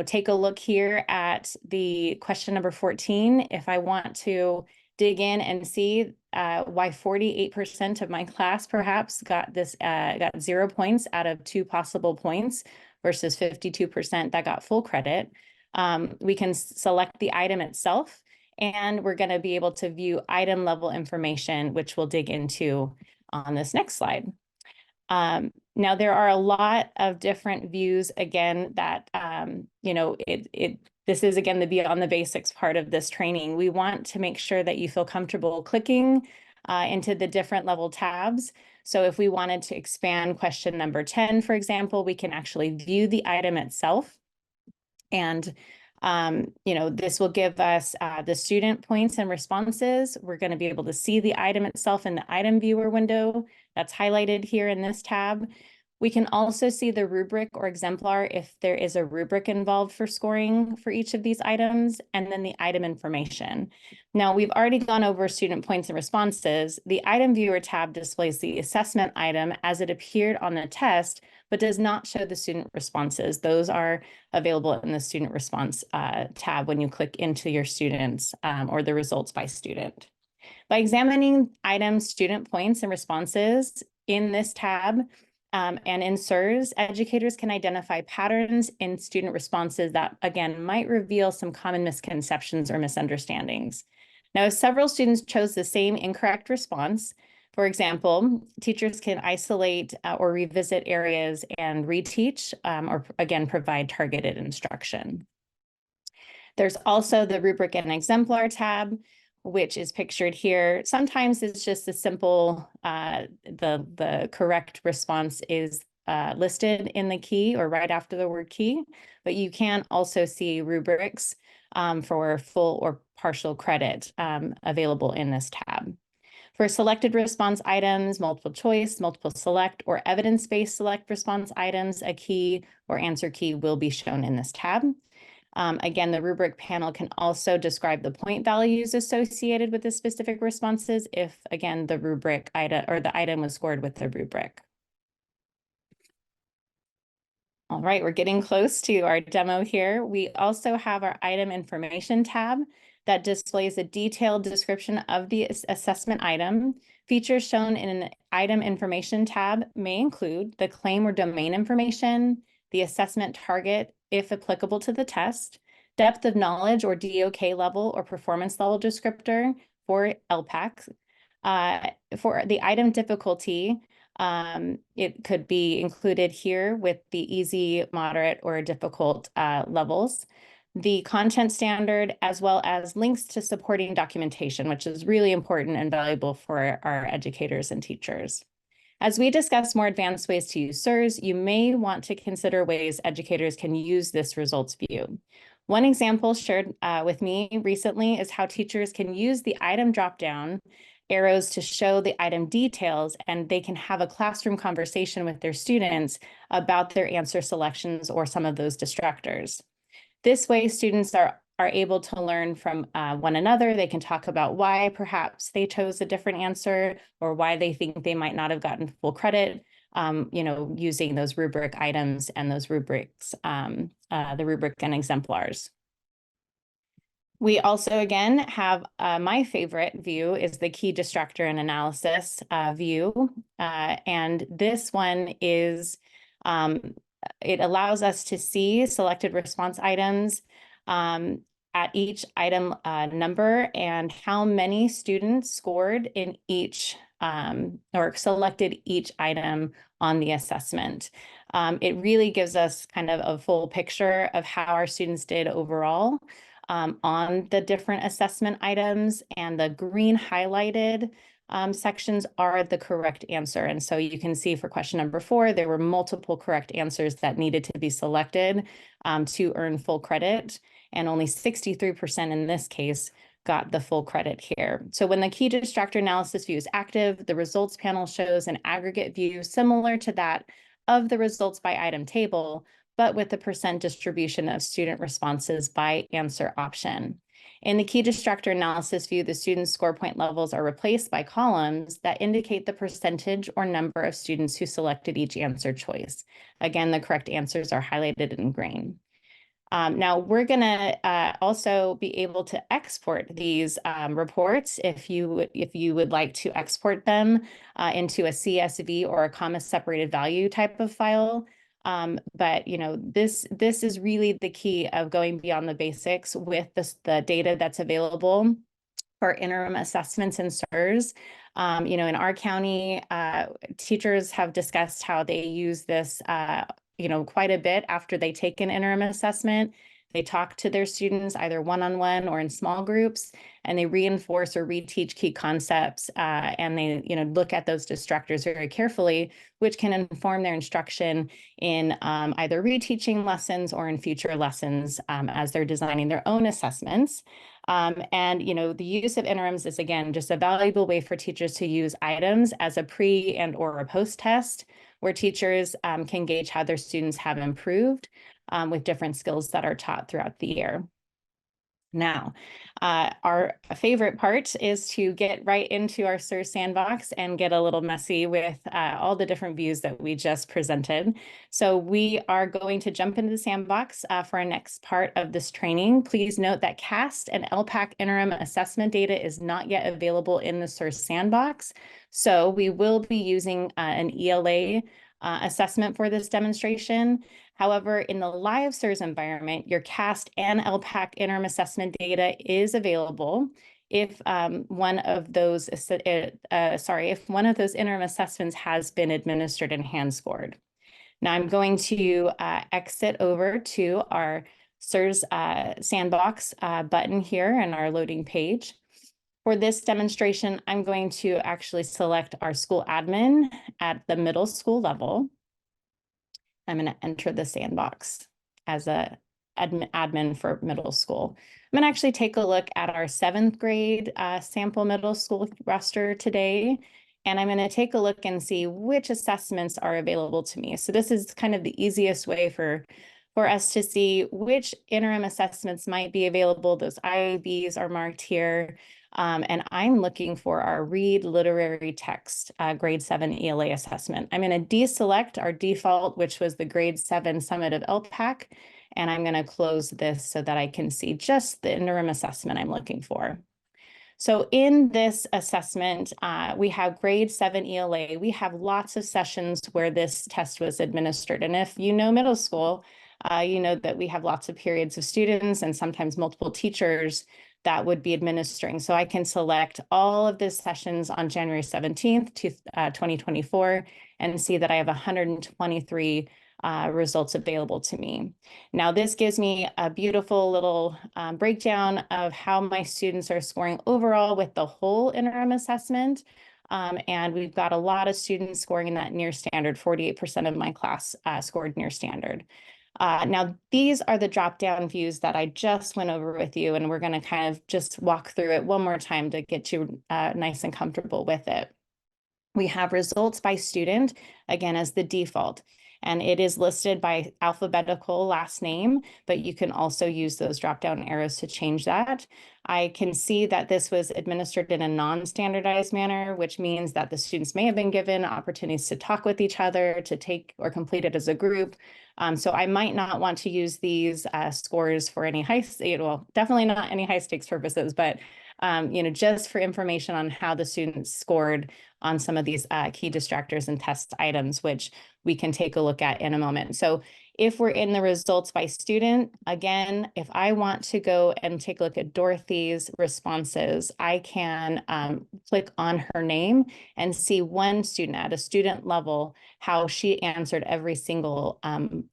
take a look here at the question number 14. If I want to dig in and see why 48% of my class perhaps got 0 points out of 2 possible points versus 52% that got full credit, we can select the item itself, and we're going to be able to view item level information, which we'll dig into on this next slide. Now, there are a lot of different views, again, that, this is, again, the Beyond the Basics part of this training. We want to make sure that you feel comfortable clicking into the different level tabs. So if we wanted to expand question number 10, for example, we can actually view the item itself. And this will give us the student points and responses. We're going to be able to see the item itself in the item viewer window that's highlighted here in this tab. We can also see the rubric or exemplar if there is a rubric involved for scoring for each of these items, and then the item information. Now, we've already gone over student points and responses. The item viewer tab displays the assessment item as it appeared on the test, but does not show the student responses. Those are available in the student response tab when you click into your students or the results by student. By examining items, student points, and responses in this tab and in CERS, educators can identify patterns in student responses that, again, might reveal some common misconceptions or misunderstandings. Now, if several students chose the same incorrect response, for example, teachers can isolate or revisit areas and reteach or, again, provide targeted instruction. There's also the rubric and exemplar tab, which is pictured here. Sometimes it's just a simple, the correct response is listed in the key or right after the word key, but you can also see rubrics for full or partial credit available in this tab. For selected response items, multiple choice, multiple select, or evidence-based select response items, a key or answer key will be shown in this tab. Again, the rubric panel can also describe the point values associated with the specific responses if, again, the rubric item or the item was scored with the rubric. All right, we're getting close to our demo here. We also have our item information tab that displays a detailed description of the assessment item. Features shown in an item information tab may include the claim or domain information, the assessment target, if applicable to the test, depth of knowledge or DOK level or performance level descriptor for ELPAC. For the item difficulty, it could be included here with the easy, moderate, or difficult levels. The content standard, as well as links to supporting documentation, which is really important and valuable for our educators and teachers. As we discuss more advanced ways to use CERS, you may want to consider ways educators can use this results view. One example shared with me recently is how teachers can use the item dropdown arrows to show the item details, and they can have a classroom conversation with their students about their answer selections or some of those distractors. This way, students are able to learn from one another. They can talk about why perhaps they chose a different answer or why they think they might not have gotten full credit, using those rubric items and those rubrics, the rubric and exemplars. We also, again, have my favorite view is the key distractor and analysis view. And this one is, it allows us to see selected response items at each item number and how many students scored in each or selected each item on the assessment. It really gives us kind of a full picture of how our students did overall on the different assessment items, and the green highlighted sections are the correct answer. And so you can see for question number 4, there were multiple correct answers that needed to be selected to earn full credit, and only 63% in this case got the full credit here. So when the key distractor analysis view is active, the results panel shows an aggregate view similar to that of the results by item table, but with the percent distribution of student responses by answer option. In the key distractor analysis view, the student score point levels are replaced by columns that indicate the percentage or number of students who selected each answer choice. Again, the correct answers are highlighted in green. Now we're gonna also be able to export these reports if you would like to export them into a CSV or a comma separated value type of file. But this is really the key of going beyond the basics with the data that's available for interim assessments and CERS. In our county, teachers have discussed how they use this quite a bit after they take an interim assessment. They talk to their students either one-on-one or in small groups, and they reinforce or reteach key concepts, and they look at those distractors very carefully, which can inform their instruction in either reteaching lessons or in future lessons as they're designing their own assessments. The use of interims is, again, just a valuable way for teachers to use items as a pre and or a post test, where teachers can gauge how their students have improved with different skills that are taught throughout the year. Now, our favorite part is to get right into our CERS sandbox and get a little messy with all the different views that we just presented. So we are going to jump into the sandbox for our next part of this training. Please note that CAASPP and ELPAC interim assessment data is not yet available in the CERS sandbox. So we will be using an ELA assessment for this demonstration. However, in the live CERS environment, your CAASPP and ELPAC interim assessment data is available if one of those interim assessments has been administered and hand scored. Now I'm going to exit over to our CERS sandbox button here in our loading page. For this demonstration, I'm going to actually select our school admin at the middle school level. I'm going to enter the sandbox as a admin for middle school. I'm going to actually take a look at our 7th grade sample middle school roster today, and I'm going to take a look and see which assessments are available to me. So this is kind of the easiest way for us to see which interim assessments might be available. Those IABs are marked here. And I'm looking for our Read Literary Text grade 7 ELA assessment. I'm going to deselect our default, which was the grade 7 Summit of ELPAC, and I'm going to close this so that I can see just the interim assessment I'm looking for. So in this assessment, we have grade 7 ELA. We have lots of sessions where this test was administered. And if you know middle school, you know that we have lots of periods of students and sometimes multiple teachers that would be administering. So I can select all of the sessions on January 17th, 2024, and see that I have 123 results available to me. Now, this gives me a beautiful little breakdown of how my students are scoring overall with the whole interim assessment. And we've got a lot of students scoring in that near standard. 48% of my class scored near standard. Now, these are the drop-down views that I just went over with you, and we're going to kind of just walk through it one more time to get you nice and comfortable with it. We have results by student, again, as the default, and it is listed by alphabetical last name, but you can also use those drop-down arrows to change that. I can see that this was administered in a non-standardized manner, which means that the students may have been given opportunities to talk with each other, to take or complete it as a group. So I might not want to use these scores for any well, definitely not any high stakes purposes, but just for information on how the students scored on some of these key distractors and test items, which we can take a look at in a moment. So If we're in the results by student, again, if I want to go and take a look at Dorothy's responses, I can click on her name and see one student at a student level, how she answered every single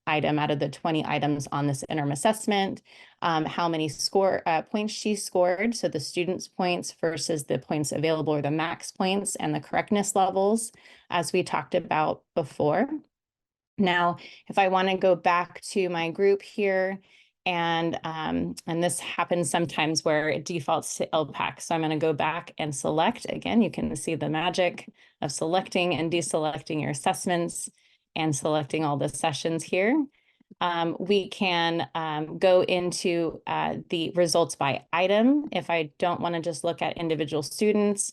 item out of the 20 items on this interim assessment, how many points she scored, so the student's points versus the points available or the max points, and the correctness levels, as we talked about before. Now, if I want to go back to my group here, and this happens sometimes where it defaults to ELPAC. So I'm going to go back and select. Again, you can see the magic of selecting and deselecting your assessments and selecting all the sessions here. We can go into the results by item if I don't want to just look at individual students.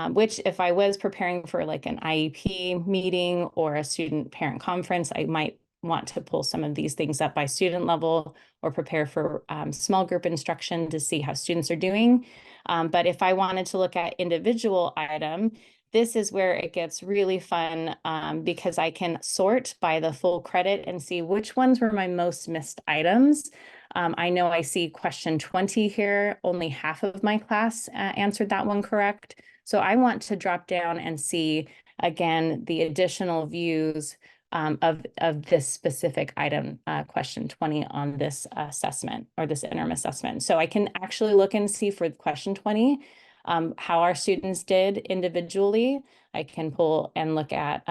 Which if I was preparing for like an IEP meeting or a student parent conference, I might want to pull some of these things up by student level or prepare for small group instruction to see how students are doing. But if I wanted to look at individual item, this is where it gets really fun because I can sort by the full credit and see which ones were my most missed items. I know I see question 20 here, only half of my class answered that one correct. So I want to drop down and see, again, the additional views of this specific item, question 20 on this assessment or this interim assessment. So I can actually look and see for question 20, how our students did individually. I can pull and look at,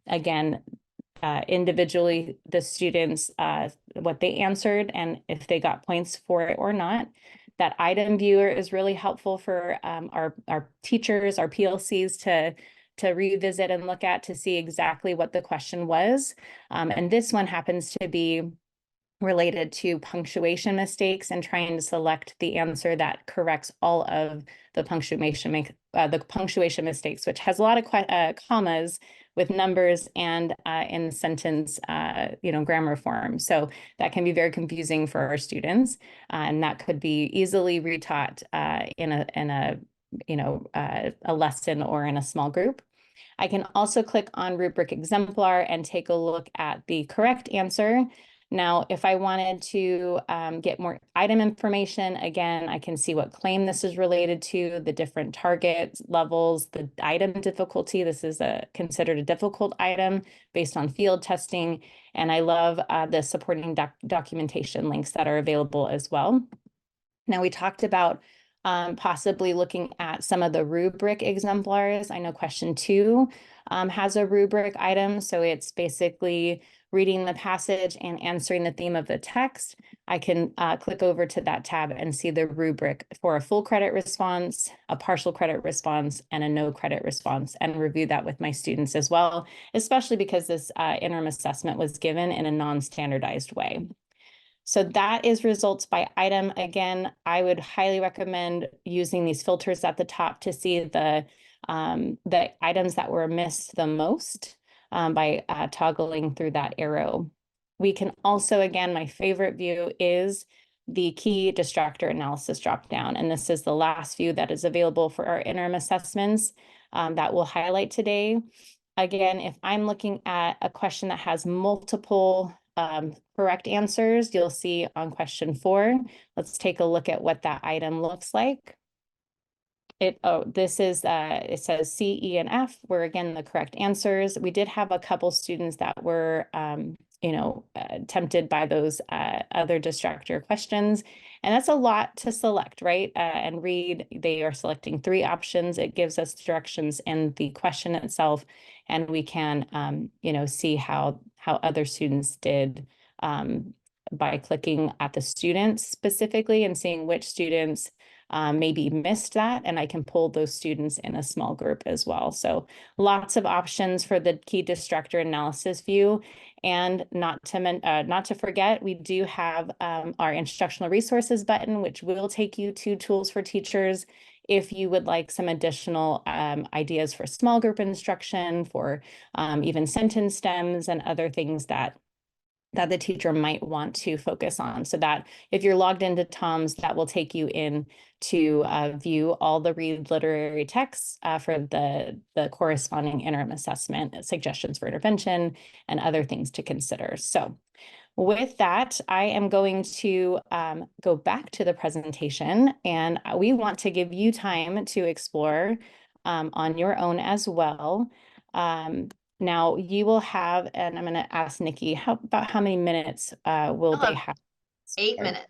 again, individually, the students, what they answered and if they got points for it or not. That item viewer is really helpful for our teachers, our PLCs to revisit and look at to see exactly what the question was. And this one happens to be related to punctuation mistakes and trying to select the answer that corrects all of the punctuation mistakes, which has a lot of commas with numbers and in sentence, grammar form. So that can be very confusing for our students, and that could be easily retaught in a lesson or in a small group. I can also click on rubric exemplar and take a look at the correct answer. Now, if I wanted to get more item information, again, I can see what claim this is related to, the different target levels, the item difficulty. This is considered a difficult item based on field testing. And I love the supporting documentation links that are available as well. Now, we talked about possibly looking at some of the rubric exemplars. I know question 2 has a rubric item. So it's basically reading the passage and answering the theme of the text. I can click over to that tab and see the rubric for a full credit response, a partial credit response, and a no credit response, and review that with my students as well, especially because this interim assessment was given in a non-standardized way. So that is results by item. Again, I would highly recommend using these filters at the top to see the items that were missed the most by toggling through that arrow. We can also, again, my favorite view is the key distractor analysis dropdown. And this is the last view that is available for our interim assessments that we'll highlight today. Again, if I'm looking at a question that has multiple correct answers, you'll see on question 4. Let's take a look at what that item looks like. This is, it says C, E, and F were again the correct answers. We did have a couple students that were, tempted by those other distractor questions. And that's a lot to select, right? And read, they are selecting 3 options. It gives us directions in the question itself. And we can, see how other students did by clicking at the students specifically and seeing which students maybe missed that, and I can pull those students in a small group as well. So lots of options for the key distractor analysis view. And not to forget, we do have our instructional resources button, which will take you to tools for teachers if you would like some additional ideas for small group instruction, for even sentence stems and other things that the teacher might want to focus on. So that if you're logged into TOMS, that will take you in to view all the read literary texts for the corresponding interim assessment, suggestions for intervention, and other things to consider. So With that, I am going to go back to the presentation, and we want to give you time to explore on your own as well. Now you will have, and I'm going to ask Nikki, about how many minutes will they have? 8 minutes.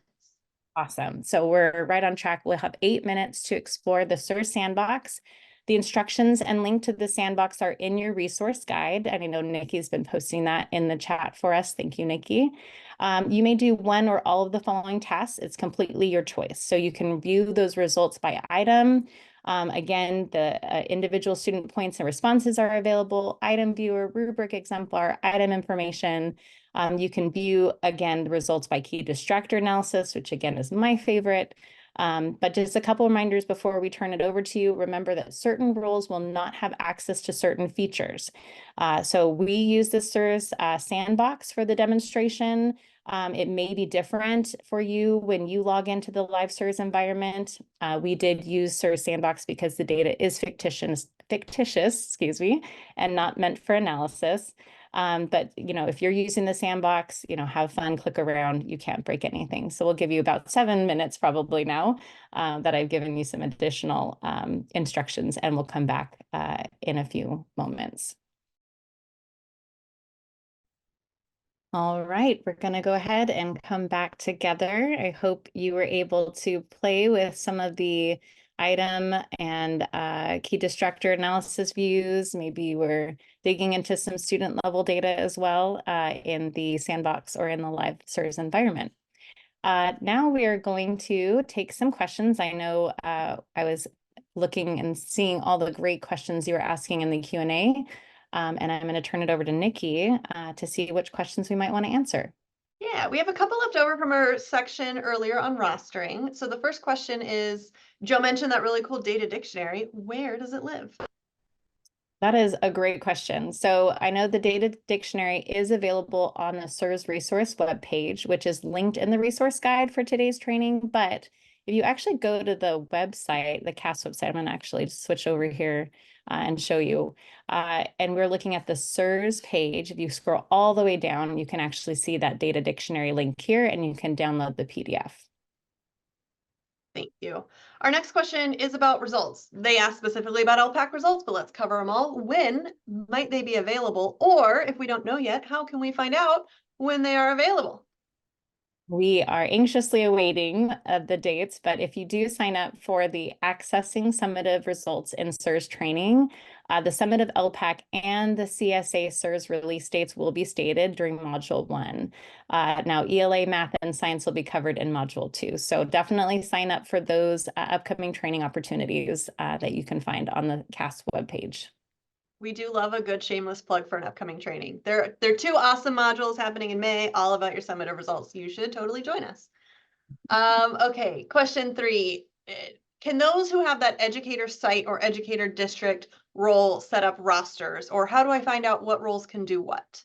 Awesome. So we're right on track. We'll have 8 minutes to explore the CERS sandbox. The instructions and link to the sandbox are in your resource guide. And I know Nikki's been posting that in the chat for us. Thank you, Nikki. You may do one or all of the following tasks. It's completely your choice. So you can view those results by item. Again, the individual student points and responses are available, item viewer, rubric exemplar, item information. You can view, again, the results by key distractor analysis, which again is my favorite. But just a couple reminders before we turn it over to you. Remember that certain roles will not have access to certain features. So we use the CERS sandbox for the demonstration. It may be different for you when you log into the live CERS environment. We did use CERS sandbox because the data is fictitious, excuse me, and not meant for analysis. But if you're using the sandbox, have fun, click around, you can't break anything. So we'll give you about 7 minutes probably now that I've given you some additional instructions, and we'll come back in a few moments. All right, we're going to go ahead and come back together. I hope you were able to play with some of the item and key distractor analysis views. Maybe you were digging into some student level data as well in the sandbox or in the live CERS environment. Now we are going to take some questions. I know I was looking and seeing all the great questions you were asking in the Q&A. And I'm going to turn it over to Nikki to see which questions we might want to answer. Yeah, we have a couple left over from our section earlier on rostering. So the first question is, Joe mentioned that really cool data dictionary. Where does it live? That is a great question. So I know the data dictionary is available on the CERS resource webpage, which is linked in the resource guide for today's training. But if you actually go to the website, the CAASPP website, I'm going to actually switch over here and show you. And we're looking at the CERS page. If you scroll all the way down, you can actually see that data dictionary link here, and you can download the PDF. Thank you. Our next question is about results. They asked specifically about ELPAC results, but let's cover them all. When might they be available? Or if we don't know yet, how can we find out when they are available? We are anxiously awaiting the dates, but if you do sign up for the Accessing Summative Results in CERS training, the Summative ELPAC and the CSA CERS release dates will be stated during Module 1. Now, ELA, Math, and Science will be covered in Module 2. So definitely sign up for those upcoming training opportunities that you can find on the CAASPP webpage. We do love a good shameless plug for an upcoming training. There are 2 awesome modules happening in May, all about your summative results. You should totally join us. Okay, question 3. Can those who have that educator site or educator district role set up rosters, or how do I find out what roles can do what?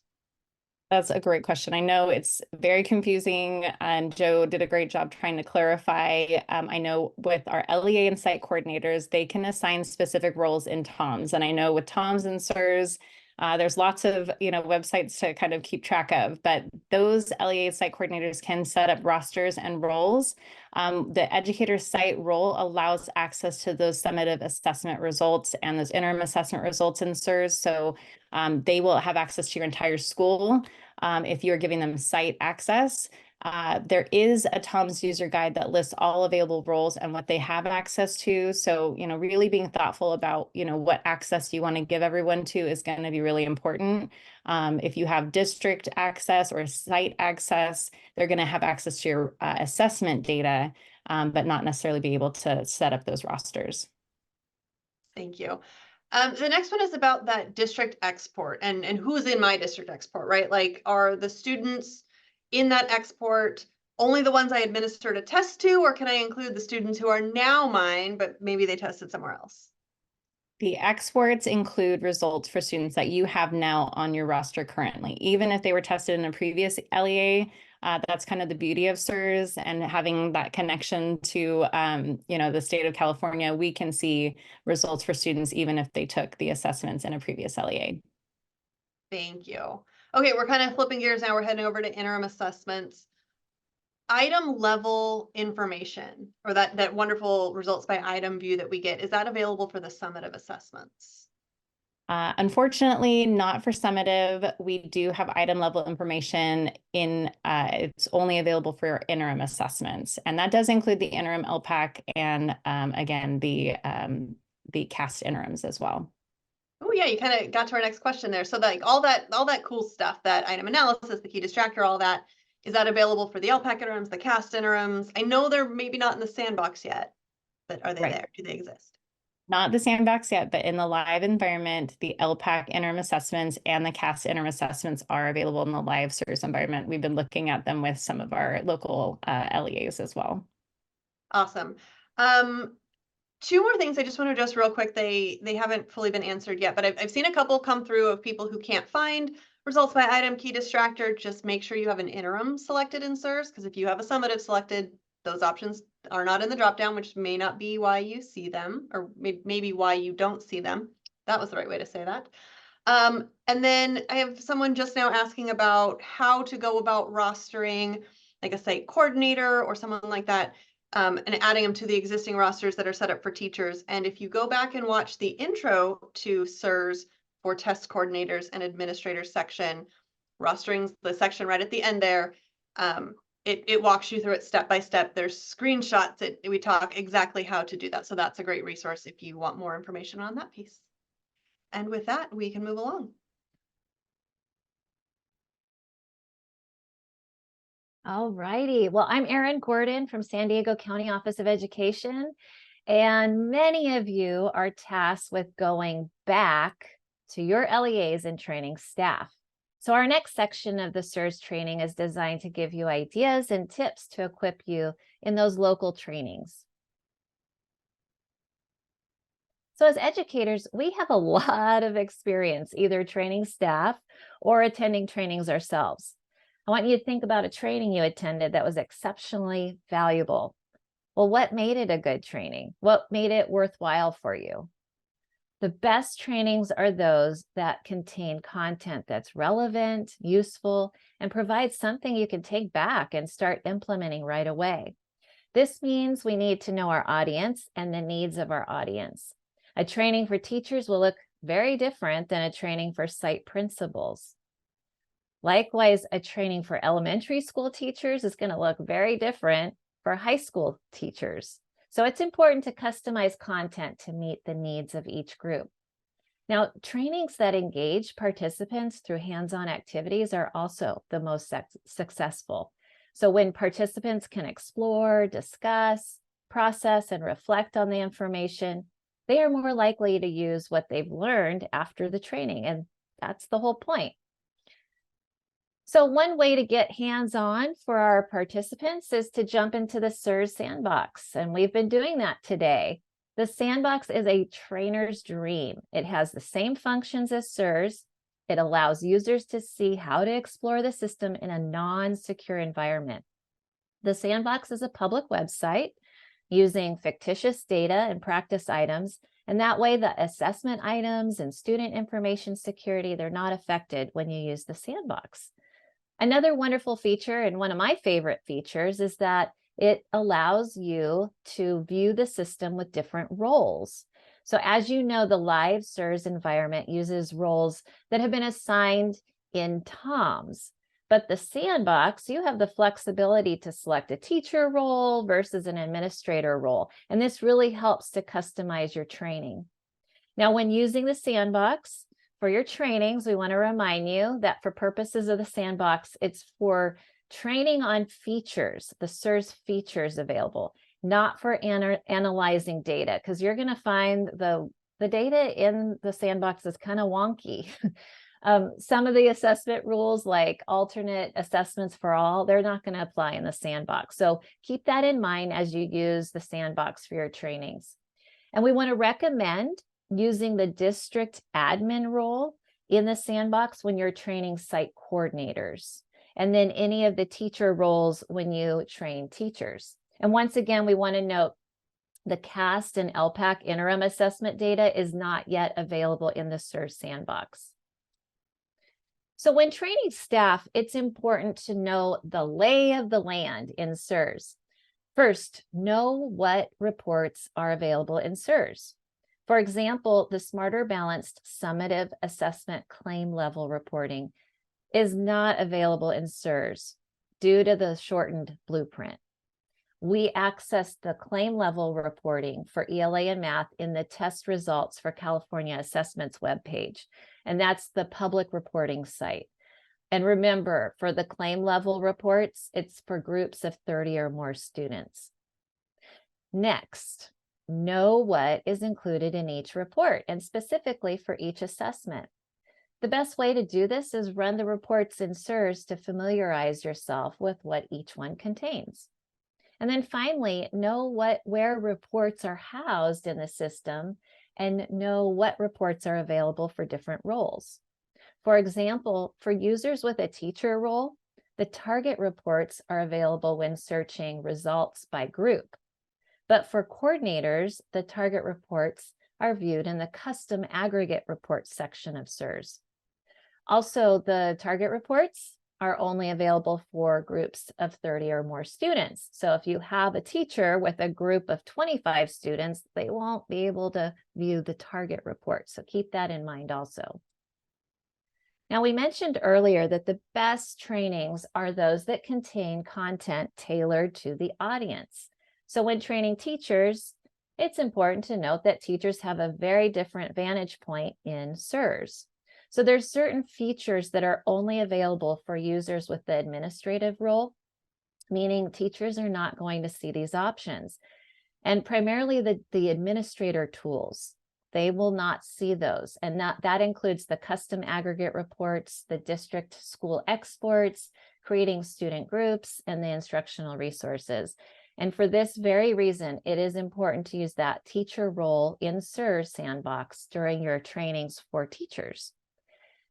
That's a great question. I know it's very confusing, and Joe did a great job trying to clarify. I know with our LEA and site coordinators, they can assign specific roles in TOMS. And I know with TOMS and CERS, there's lots of websites to kind of keep track of, but those LEA site coordinators can set up rosters and roles. The educator site role allows access to those summative assessment results and those interim assessment results in CERS. So they will have access to your entire school if you're giving them site access. There is a TOMS user guide that lists all available roles and what they have access to. So, really being thoughtful about, what access you want to give everyone to is going to be really important. If you have district access or site access, they're going to have access to your assessment data, but not necessarily be able to set up those rosters. Thank you. The next one is about that district export and who's in my district export, right? Like, are the students in that export only the ones I administered a test to, or can I include the students who are now mine, but maybe they tested somewhere else? The exports include results for students that you have now on your roster currently, even if they were tested in a previous LEA. That's kind of the beauty of CERS and having that connection to, the state of California. We can see results for students even if they took the assessments in a previous LEA. Thank you. Okay, we're kind of flipping gears now. We're heading over to interim assessments. Item level information, or that wonderful results by item view that we get, is that available for the summative assessments? Unfortunately, not for summative. We do have item level information in, it's only available for interim assessments. And that does include the interim ELPAC and again, the CAASPP interims as well. Oh yeah, you kind of got to our next question there. So like all that cool stuff, that item analysis, the key distractor, all that, is that available for the ELPAC interims, the CAASPP interims? I know they're maybe not in the sandbox yet, but are they Right. there? Do they exist? Not the sandbox yet, but in the live environment, the ELPAC interim assessments and the CAASPP interim assessments are available in the live CERS environment. We've been looking at them with some of our local LEAs as well. Awesome. Two more things I just want to address real quick. They haven't fully been answered yet, but I've seen a couple come through of people who can't find results by item, key distractor. Just make sure you have an interim selected in CERS, because if you have a summative selected, those options are not in the dropdown, which may not be why you see them, or maybe why you don't see them. That was the right way to say that. And then I have someone just now asking about how to go about rostering, like a site coordinator or someone like that, and adding them to the existing rosters that are set up for teachers. And if you go back and watch the intro to CERS for test coordinators and administrators section, rostering's the section right at the end there. It walks you through it step by step. There's screenshots that we talk exactly how to do that. So that's a great resource if you want more information on that piece. And with that, we can move along. All righty. Well, I'm Erin Gordon from San Diego County Office of Education, and many of you are tasked with going back to your LEAs and training staff. So our next section of the CERS training is designed to give you ideas and tips to equip you in those local trainings. So as educators, we have a lot of experience either training staff or attending trainings ourselves. I want you to think about a training you attended that was exceptionally valuable. Well, what made it a good training? What made it worthwhile for you? The best trainings are those that contain content that's relevant, useful, and provides something you can take back and start implementing right away. This means we need to know our audience and the needs of our audience. A training for teachers will look very different than a training for site principals. Likewise, a training for elementary school teachers is going to look very different for high school teachers. So it's important to customize content to meet the needs of each group. Now, trainings that engage participants through hands-on activities are also the most successful. So when participants can explore, discuss, process, and reflect on the information, they are more likely to use what they've learned after the training, and that's the whole point. So one way to get hands-on for our participants is to jump into the CERS sandbox, and we've been doing that today. The sandbox is a trainer's dream. It has the same functions as CERS. It allows users to see how to explore the system in a non-secure environment. The sandbox is a public website using fictitious data and practice items, and that way the assessment items and student information security, they're not affected when you use the sandbox. Another wonderful feature, and one of my favorite features, is that it allows you to view the system with different roles. So as you know, the live CERS environment uses roles that have been assigned in TOMS, but the sandbox, you have the flexibility to select a teacher role versus an administrator role, and this really helps to customize your training. Now, when using the sandbox, for your trainings, we want to remind you that for purposes of the sandbox, it's for training on features, the CERS features available, not for analyzing data, because you're going to find the data in the sandbox is kind of wonky. Some of the assessment rules, like alternate assessments for all, they're not going to apply in the sandbox. So keep that in mind as you use the sandbox for your trainings. And we want to recommend using the district admin role in the sandbox when you're training site coordinators, and then any of the teacher roles when you train teachers. And once again, we want to note the CAASPP and ELPAC interim assessment data is not yet available in the CERS sandbox. So when training staff, it's important to know the lay of the land in CERS. First, know what reports are available in CERS. For example, the Smarter Balanced Summative Assessment Claim Level Reporting is not available in CERS due to the shortened blueprint. We access the claim level reporting for ELA and math in the test results for California Assessments webpage, and that's the public reporting site. And remember, for the claim level reports, it's for groups of 30 or more students. Next, know what is included in each report and specifically for each assessment. The best way to do this is run the reports in CERS to familiarize yourself with what each one contains. And then finally, know where reports are housed in the system and know what reports are available for different roles. For example, for users with a teacher role, the target reports are available when searching results by group. But for coordinators, the target reports are viewed in the custom aggregate reports section of CERS. Also, the target reports are only available for groups of 30 or more students. So if you have a teacher with a group of 25 students, they won't be able to view the target report. So keep that in mind also. Now, we mentioned earlier that the best trainings are those that contain content tailored to the audience. So when training teachers, it's important to note that teachers have a very different vantage point in CERS. So there's certain features that are only available for users with the administrative role, meaning teachers are not going to see these options. And primarily the administrator tools, they will not see those. And that includes the custom aggregate reports, the district school exports, creating student groups, and the instructional resources. And for this very reason, it is important to use that teacher role in CERS sandbox during your trainings for teachers.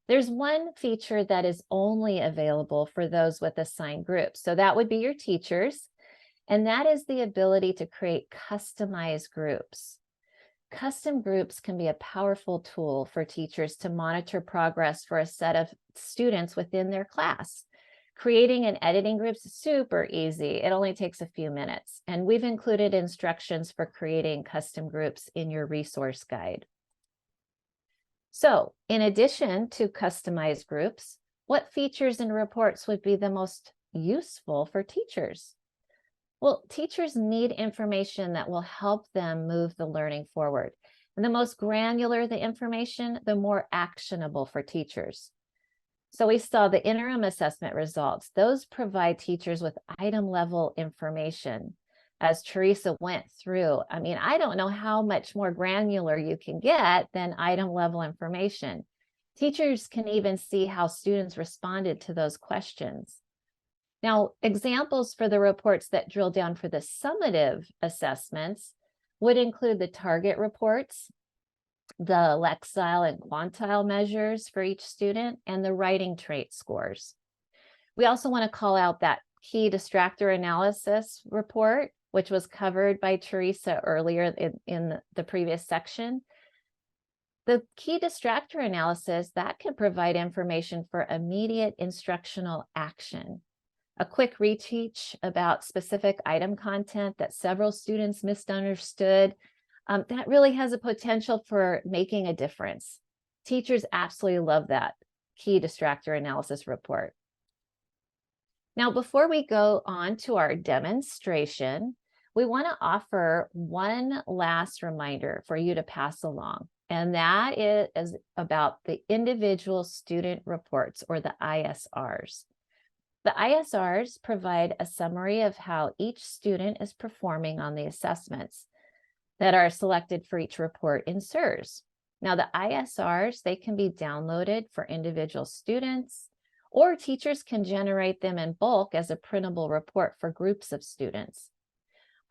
There's one feature that is only available for those with assigned groups. So that would be your teachers. And that is the ability to create customized groups. Custom groups can be a powerful tool for teachers to monitor progress for a set of students within their class. Creating and editing groups is super easy. It only takes a few minutes. And we've included instructions for creating custom groups in your resource guide. So, in addition to customized groups, what features and reports would be the most useful for teachers? Well, teachers need information that will help them move the learning forward. And the most granular the information, the more actionable for teachers. So we saw the interim assessment results. Those provide teachers with item level information. As Teresa went through, I mean, I don't know how much more granular you can get than item level information. Teachers can even see how students responded to those questions. Now, examples for the reports that drill down for the summative assessments would include the target reports, the Lexile and quantile measures for each student, and the writing trait scores. We also want to call out that key distractor analysis report, which was covered by Teresa earlier in the previous section. The key distractor analysis, that can provide information for immediate instructional action. A quick reteach about specific item content that several students misunderstood, that really has a potential for making a difference. Teachers absolutely love that key distractor analysis report. Now, before we go on to our demonstration, we want to offer one last reminder for you to pass along, and that is about the individual student reports, or the ISRs. The ISRs provide a summary of how each student is performing on the assessments that are selected for each report in CERS. Now, the ISRs, they can be downloaded for individual students, or teachers can generate them in bulk as a printable report for groups of students.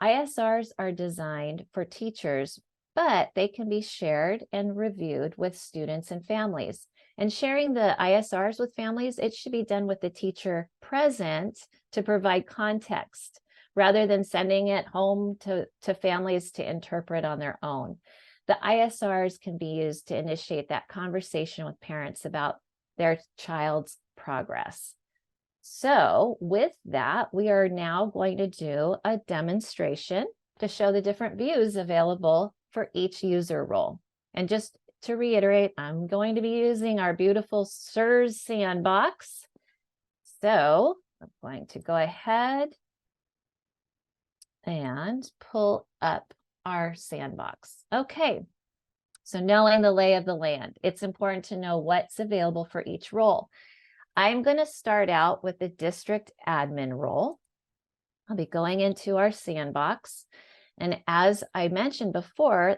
ISRs are designed for teachers, but they can be shared and reviewed with students and families. And sharing the ISRs with families, it should be done with the teacher present to provide context, rather than sending it home to families to interpret on their own. The ISRs can be used to initiate that conversation with parents about their child's progress. So with that, we are now going to do a demonstration to show the different views available for each user role. And just to reiterate, I'm going to be using our beautiful CERS sandbox. So I'm going to go ahead and pull up our sandbox. Okay, so knowing the lay of the land, it's important to know what's available for each role. I'm going to start out with the district admin role. I'll be going into our sandbox. And as I mentioned before,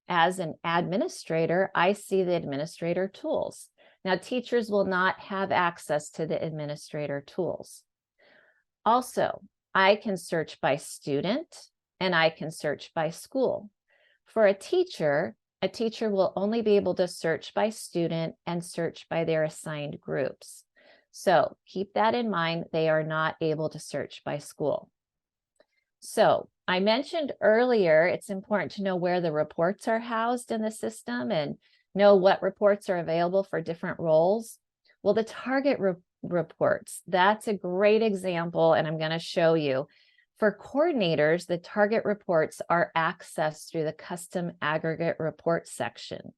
as an administrator, I see the administrator tools. Now, teachers will not have access to the administrator tools. Also, I can search by student and I can search by school. For a teacher will only be able to search by student and search by their assigned groups. So keep that in mind. They are not able to search by school. So I mentioned earlier, it's important to know where the reports are housed in the system and know what reports are available for different roles. Well, the target reports, that's a great example, and I'm going to show you. For coordinators, the target reports are accessed through the custom aggregate report section.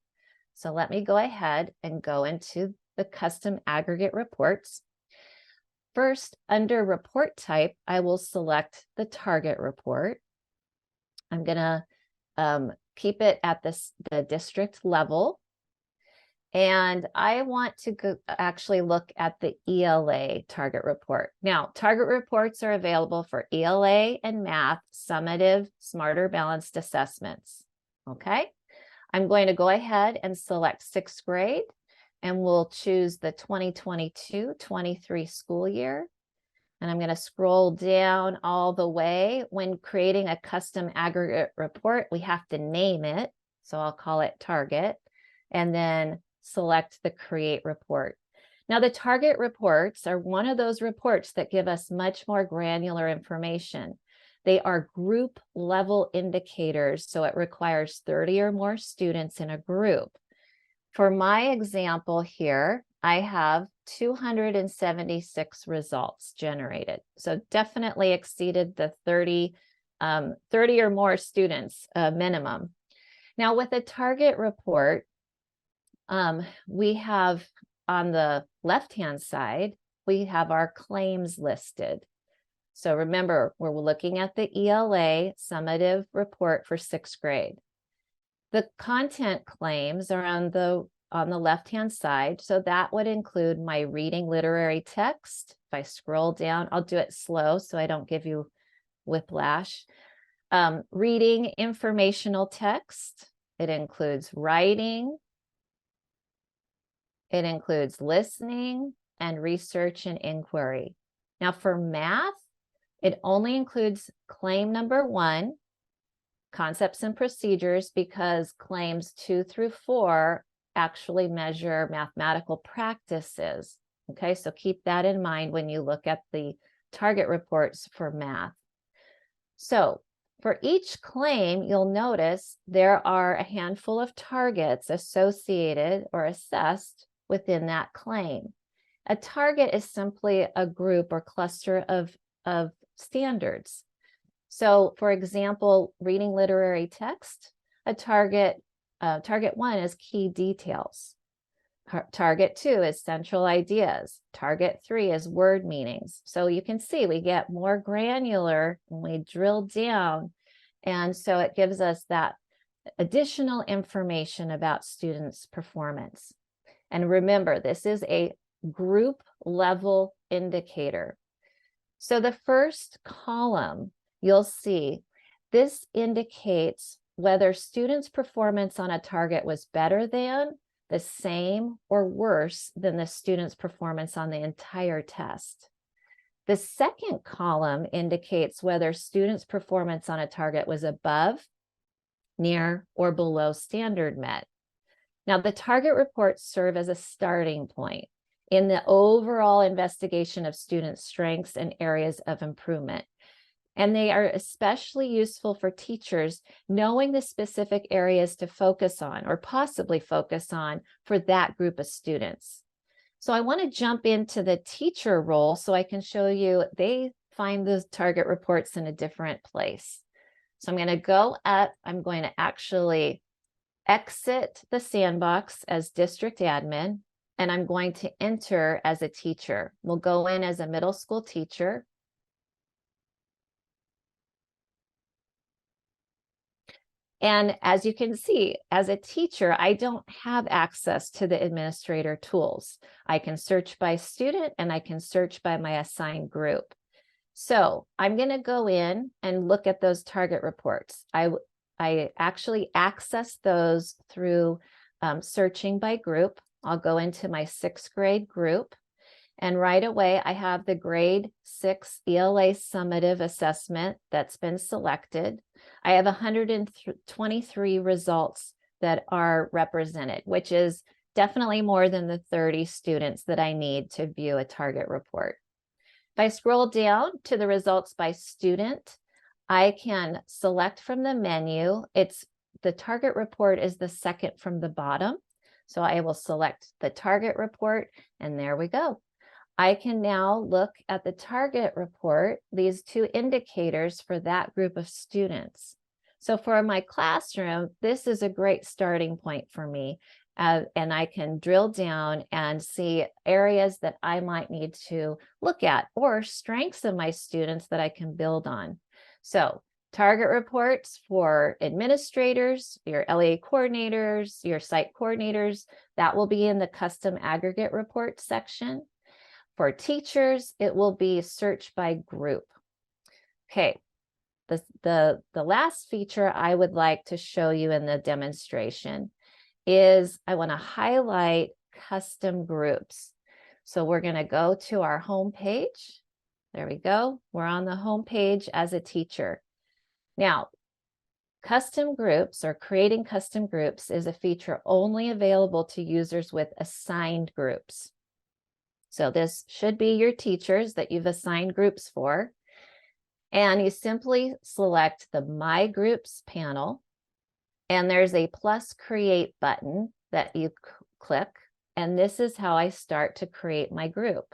So let me go ahead and go into the custom aggregate reports. First, under report type, I will select the target report. I'm going to keep it at the district level. And I want to actually look at the ELA target report. Now, target reports are available for ELA and math, summative, smarter balanced assessments. Okay, I'm going to go ahead and select 6th grade, and we'll choose the 2022-23 school year. And I'm going to scroll down all the way. When creating a custom aggregate report, we have to name it. So I'll call it target, and then select the create report. Now, the target reports are one of those reports that give us much more granular information. They are group level indicators, so it requires 30 or more students in a group. For my example here, I have 276 results generated. So definitely exceeded the 30 or more students minimum. Now, with a target report, we have on the left-hand side, we have our claims listed. So remember, we're looking at the ELA summative report for 6th grade. The content claims are on the left-hand side. So that would include my reading literary text. If I scroll down, I'll do it slow so I don't give you whiplash. Reading informational text. It includes writing. It includes listening and research and inquiry. Now for math, it only includes claim number 1, concepts and procedures, because claims 2 through 4 actually measure mathematical practices. Okay, so keep that in mind when you look at the target reports for math. So for each claim, you'll notice there are a handful of targets associated or assessed within that claim. A target is simply a group or cluster of standards. So for example, reading literary text, a target 1 is key details. Target 2 is central ideas. Target 3 is word meanings. So you can see we get more granular when we drill down. And so it gives us that additional information about students' performance. And remember, this is a group level indicator. So the first column, you'll see this indicates whether students' performance on a target was better than, the same, or worse than the student's performance on the entire test. The second column indicates whether students' performance on a target was above, near, or below standard met. Now, the target reports serve as a starting point in the overall investigation of students' strengths and areas of improvement. And they are especially useful for teachers knowing the specific areas to focus on or possibly focus on for that group of students. So I want to jump into the teacher role so I can show you they find the target reports in a different place. So I'm going to go up, I'm going to actually exit the sandbox as district admin, and I'm going to enter as a teacher. We'll go in as a middle school teacher. And as you can see, as a teacher, I don't have access to the administrator tools. I can search by student and I can search by my assigned group. So I'm going to go in and look at those target reports. I actually access those through searching by group. I'll go into my 6th grade group, and right away I have the grade 6 ELA summative assessment that's been selected. I have 123 results that are represented, which is definitely more than the 30 students that I need to view a target report. If I scroll down to the results by student, I can select from the menu. The target report is the second from the bottom. So I will select the target report, and there we go. I can now look at the target report, these 2 indicators for that group of students. So for my classroom, this is a great starting point for me. And I can drill down and see areas that I might need to look at, or strengths of my students that I can build on. So target reports for administrators, your LEA coordinators, your site coordinators, that will be in the custom aggregate report section. For teachers, it will be search by group. Okay, the last feature I would like to show you in the demonstration is I want to highlight custom groups. So we're going to go to our home page. There we go. We're on the home page as a teacher. Now, custom groups, or creating custom groups, is a feature only available to users with assigned groups. So this should be your teachers that you've assigned groups for. And you simply select the My Groups panel, and there's a plus create button that you click. And this is how I start to create my group.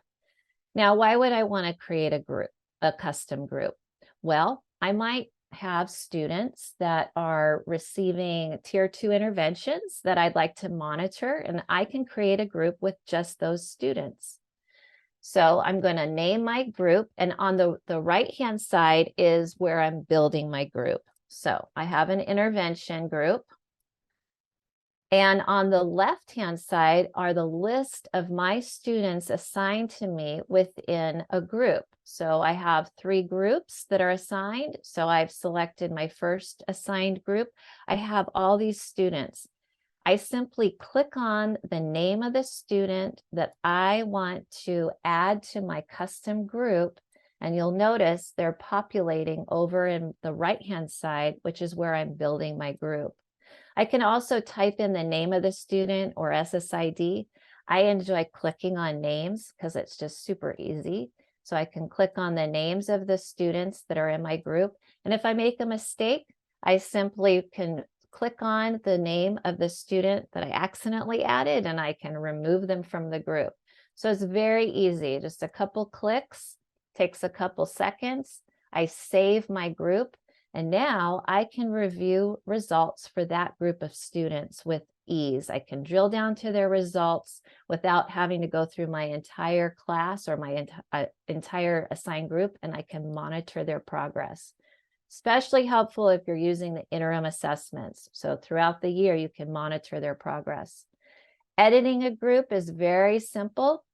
Now, why would I want to create a custom group? Well, I might have students that are receiving tier 2 interventions that I'd like to monitor, and I can create a group with just those students. So I'm going to name my group, and on the right-hand side is where I'm building my group. So I have an intervention group, and on the left-hand side are the list of my students assigned to me within a group. So I have 3 groups that are assigned. So I've selected my first assigned group. I have all these students. I simply click on the name of the student that I want to add to my custom group, and you'll notice they're populating over in the right-hand side, which is where I'm building my group. I can also type in the name of the student or SSID. I enjoy clicking on names because it's just super easy. So I can click on the names of the students that are in my group. And if I make a mistake, I simply can click on the name of the student that I accidentally added, and I can remove them from the group. So it's very easy, just a couple clicks, takes a couple seconds. I save my group, and now I can review results for that group of students with ease. I can drill down to their results without having to go through my entire class or my entire assigned group, and I can monitor their progress. Especially helpful if you're using the interim assessments. So throughout the year, you can monitor their progress. Editing a group is very simple.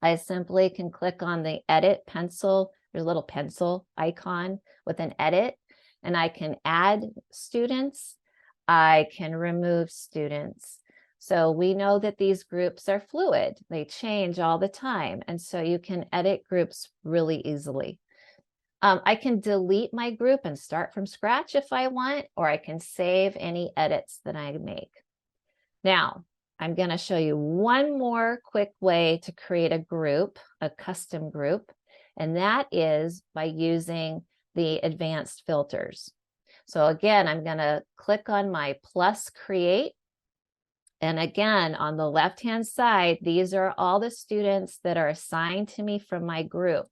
I simply can click on the edit pencil, there's a little pencil icon with an edit, and I can add students. I can remove students. So we know that these groups are fluid. They change all the time. And so you can edit groups really easily. I can delete my group and start from scratch if I want, or I can save any edits that I make. Now, I'm going to show you one more quick way to create a group, a custom group, and that is by using the advanced filters. So again, I'm going to click on my plus create, And again, on the left-hand side, these are all the students that are assigned to me from my group.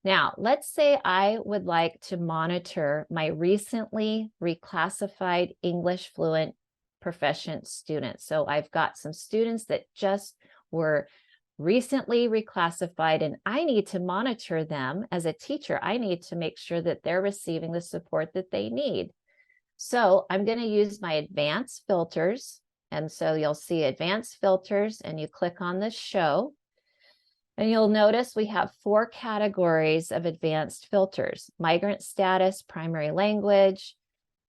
Now, let's say I would like to monitor my recently reclassified English fluent proficient students. So I've got some students that just were recently reclassified, and I need to monitor them as a teacher. I need to make sure that they're receiving the support that they need. So I'm going to use my advanced filters. And so you'll see advanced filters, and you click on the show. And you'll notice we have 4 categories of advanced filters: migrant status, primary language,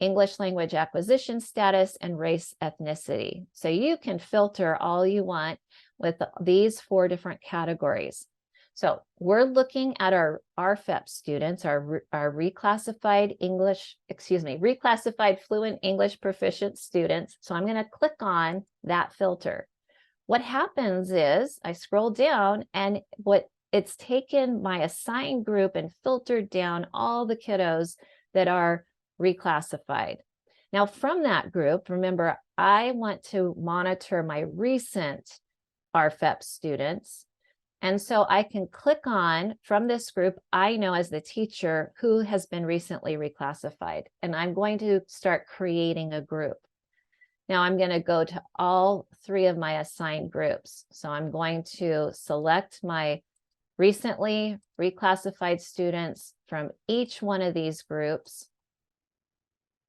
English language acquisition status, and race ethnicity. So you can filter all you want with these 4 different categories. So we're looking at our RFEP students, our reclassified reclassified fluent English proficient students. So I'm going to click on that filter. What happens is I scroll down, and it's taken my assigned group and filtered down all the kiddos that are reclassified. Now, from that group, remember, I want to monitor my recent RFEP students. And so I can click on, from this group, I know as the teacher who has been recently reclassified, and I'm going to start creating a group. Now I'm going to go to all 3 of my assigned groups. So I'm going to select my recently reclassified students from each one of these groups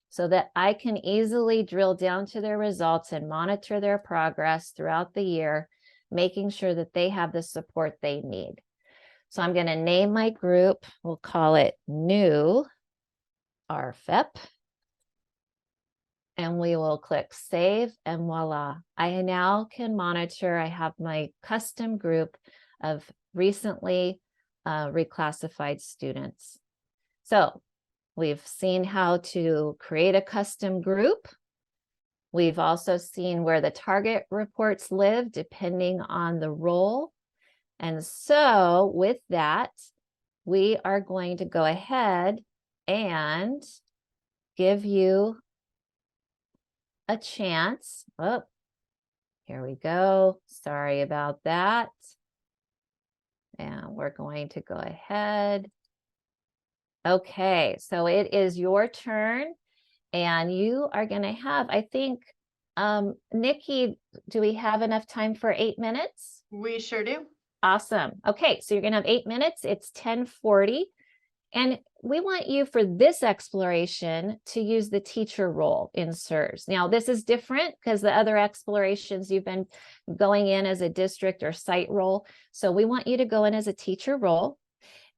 so that I can easily drill down to their results and monitor their progress throughout the year, making sure that they have the support they need. So I'm going to name my group. We'll call it New RFEP. And we will click Save, and voila. I now can monitor. I have my custom group of recently reclassified students. So we've seen how to create a custom group. We've also seen where the target reports live depending on the role. And so with that, we are going to go ahead and give you a chance. Oh, here we go. Sorry about that. And we're going to go ahead. Okay, so it is your turn, and you are going to have, I think, Nikki, do we have enough time for 8 minutes? We sure do. Awesome. Okay, so you're going to have 8 minutes. It's 10:40. And we want you, for this exploration, to use the teacher role in CERS. Now, this is different because the other explorations you've been going in as a district or site role. So we want you to go in as a teacher role.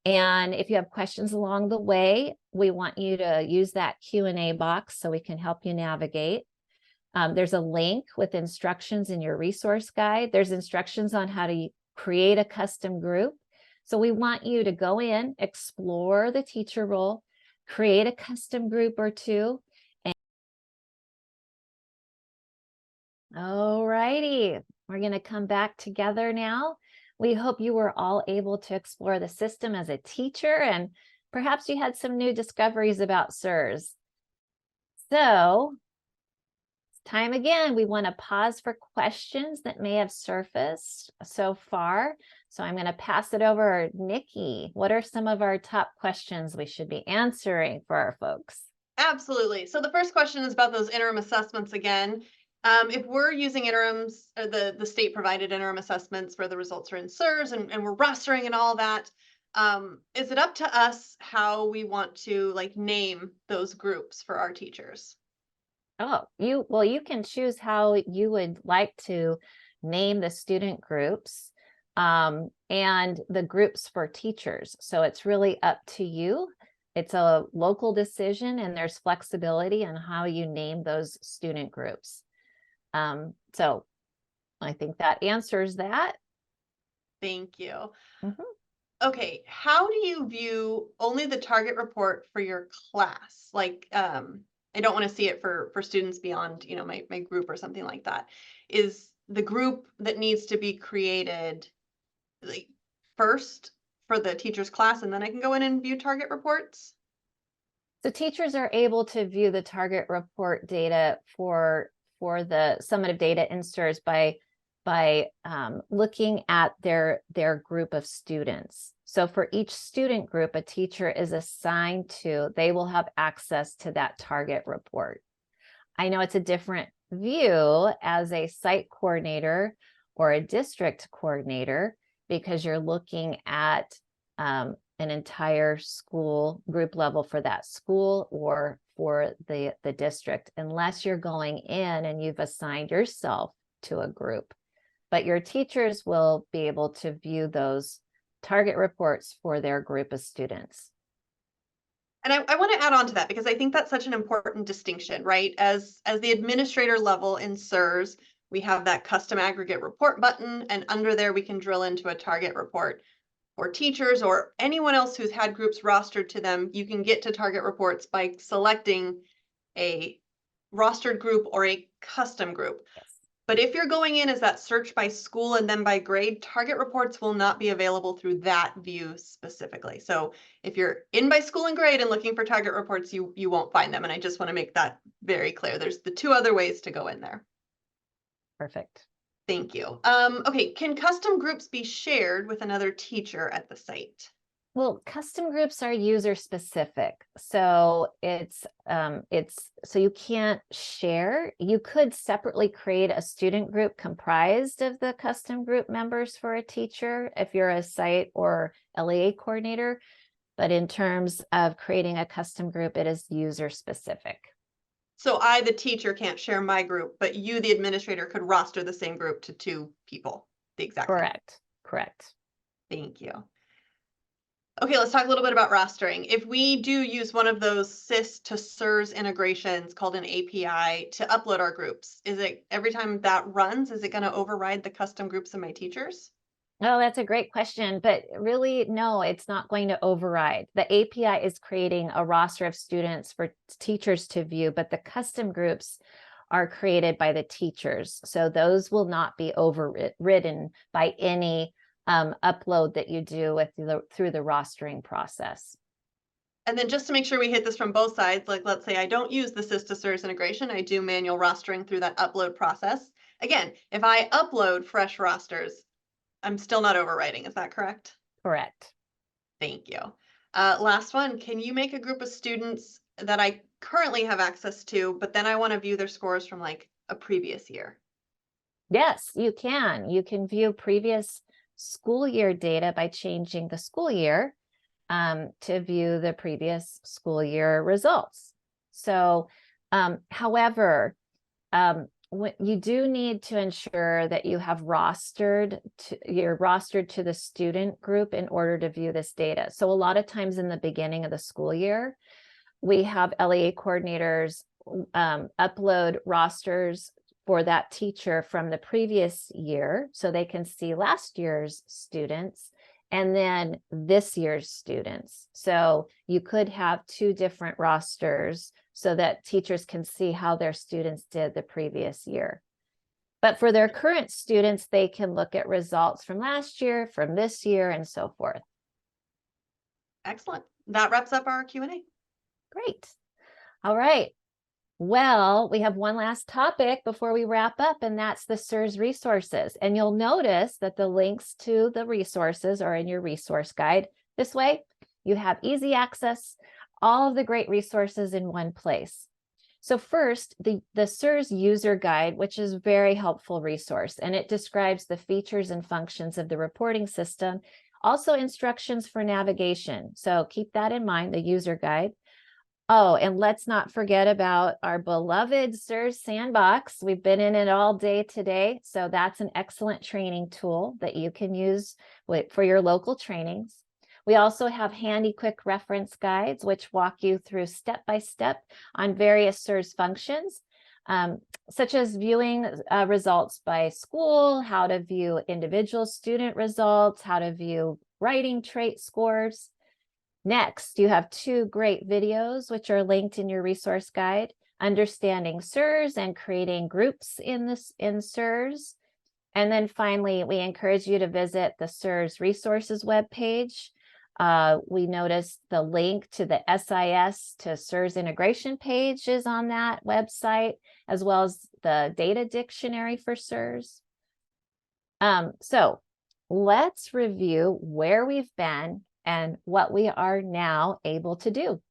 And if you have questions along the way, we want you to use that Q&A box so we can help you navigate. There's a link with instructions in your resource guide. There's instructions on how to create a custom group. So we want you to go in, explore the teacher role, create a custom group or 2. All righty, we're going to come back together now. We hope you were all able to explore the system as a teacher, and perhaps you had some new discoveries about CERS. So time again, we want to pause for questions that may have surfaced so far. So I'm going to pass it over to Nikki. What are some of our top questions we should be answering for our folks? Absolutely. So the first question is about those interim assessments again. If we're using interims, or the state provided interim assessments where the results are in CERS and we're rostering and all that, is it up to us how we want to name those groups for our teachers? Oh, you can choose how you would like to name the student groups and the groups for teachers. So it's really up to you. It's a local decision, and there's flexibility on how you name those student groups. So I think that answers that. Thank you. Mhm. Okay, how do you view only the target report for your class? I don't want to see it for students beyond, my group or something like that. Is the group that needs to be created first for the teacher's class, and then I can go in and view target reports? So teachers are able to view the target report data for for the summative data in CERS by looking at their group of students. So for each student group a teacher is assigned to, they will have access to that target report. I know it's a different view as a site coordinator or a district coordinator because you're looking at an entire school group level for that school or for the district, unless you're going in and you've assigned yourself to a group. But your teachers will be able to view those target reports for their group of students. And I want to add on to that because I think that's such an important distinction, right? As the administrator level in CERS, we have that custom aggregate report button, and under there we can drill into a target report. For teachers or anyone else who's had groups rostered to them, you can get to target reports by selecting a rostered group or a custom group. Yes. But if you're going in as that search by school and then by grade, target reports will not be available through that view specifically. So if you're in by school and grade and looking for target reports, you won't find them. And I just want to make that very clear. There's the two other ways to go in there. Perfect. Thank you. Okay, can custom groups be shared with another teacher at the site? Well, custom groups are user specific. So it's so you can't share. You could separately create a student group comprised of the custom group members for a teacher if you're a site or LEA coordinator. But in terms of creating a custom group, it is user specific. So I, the teacher, can't share my group, but you, the administrator, could roster the same group to two people, the exact same. Correct. Correct. Thank you. Okay, let's talk a little bit about rostering. If we do use one of those CIS to CERS integrations called an API to upload our groups, is it every time that runs, is it going to override the custom groups of my teachers? Oh, that's a great question, but really, no, it's not going to override. The API is creating a roster of students for teachers to view, but the custom groups are created by the teachers. So those will not be overridden by any upload that you do through the rostering process. And then just to make sure we hit this from both sides, like let's say I don't use the CIS to CERS integration, I do manual rostering through that upload process. Again, if I upload fresh rosters, I'm still not overwriting. Is that correct? Correct. Thank you. Last one, can you make a group of students that I currently have access to, but then I want to view their scores from like a previous year? Yes, you can. You can view previous school year data by changing the school year to view the previous school year results. So, however, you do need to ensure that you have you're rostered to the student group in order to view this data. So a lot of times in the beginning of the school year, we have LEA coordinators upload rosters for that teacher from the previous year so they can see last year's students and then this year's students. So you could have two different rosters so that teachers can see how their students did the previous year. But for their current students, they can look at results from last year, from this year, and so forth. Excellent. That wraps up our Q&A. Great. All right. Well, we have one last topic before we wrap up, and that's the CERS resources. And you'll notice that the links to the resources are in your resource guide. This way, you have easy access, all of the great resources in one place. So first, the CERS user guide, which is a very helpful resource, and it describes the features and functions of the reporting system, also instructions for navigation. So keep that in mind, the user guide. Oh, and let's not forget about our beloved CERS Sandbox. We've been in it all day today, so that's an excellent training tool that you can use for your local trainings. We also have handy quick reference guides, which walk you through step-by-step on various CERS functions, such as viewing results by school, how to view individual student results, how to view writing trait scores. Next, you have two great videos, which are linked in your resource guide, Understanding CERS and Creating Groups in CERS. And then finally, we encourage you to visit the CERS resources webpage. We noticed the link to the SIS to CERS integration page is on that website, as well as the data dictionary for CERS. So let's review where we've been and what we are now able to do.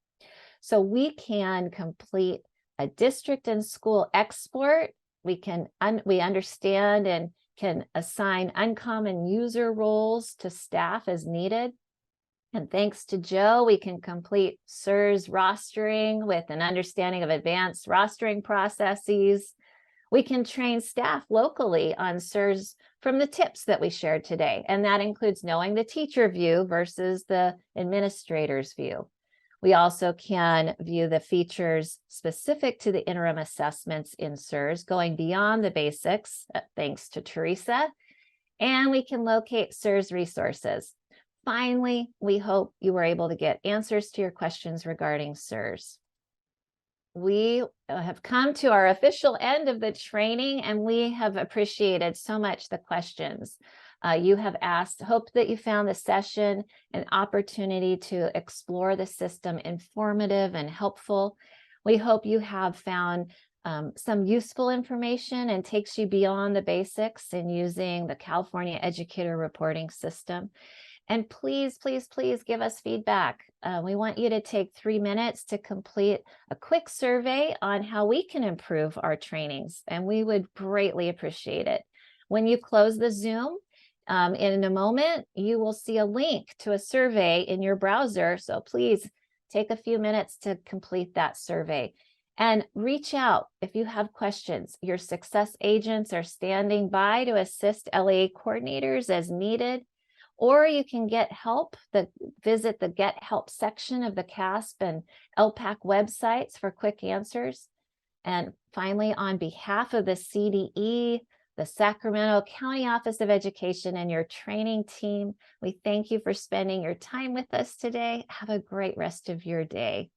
So we can complete a district and school export. We understand and can assign uncommon user roles to staff as needed. And thanks to Joe, we can complete CERS rostering with an understanding of advanced rostering processes. We can train staff locally on CERS from the tips that we shared today, and that includes knowing the teacher view versus the administrator's view. We also can view the features specific to the interim assessments in CERS, going beyond the basics, thanks to Teresa, and we can locate CERS resources. Finally, we hope you were able to get answers to your questions regarding CERS. We have come to our official end of the training, and we have appreciated so much the questions you have asked. Hope that you found the session an opportunity to explore the system informative and helpful. We hope you have found some useful information and takes you beyond the basics in using the California Educator Reporting System. And please, please, please give us feedback. We want you to take 3 minutes to complete a quick survey on how we can improve our trainings, and we would greatly appreciate it. When you close the Zoom, in a moment, you will see a link to a survey in your browser. So please take a few minutes to complete that survey and reach out if you have questions. Your success agents are standing by to assist LEA coordinators as needed. Or you can get help, visit the Get Help section of the CAASPP and ELPAC websites for quick answers. And finally, on behalf of the CDE, the Sacramento County Office of Education, and your training team, we thank you for spending your time with us today. Have a great rest of your day.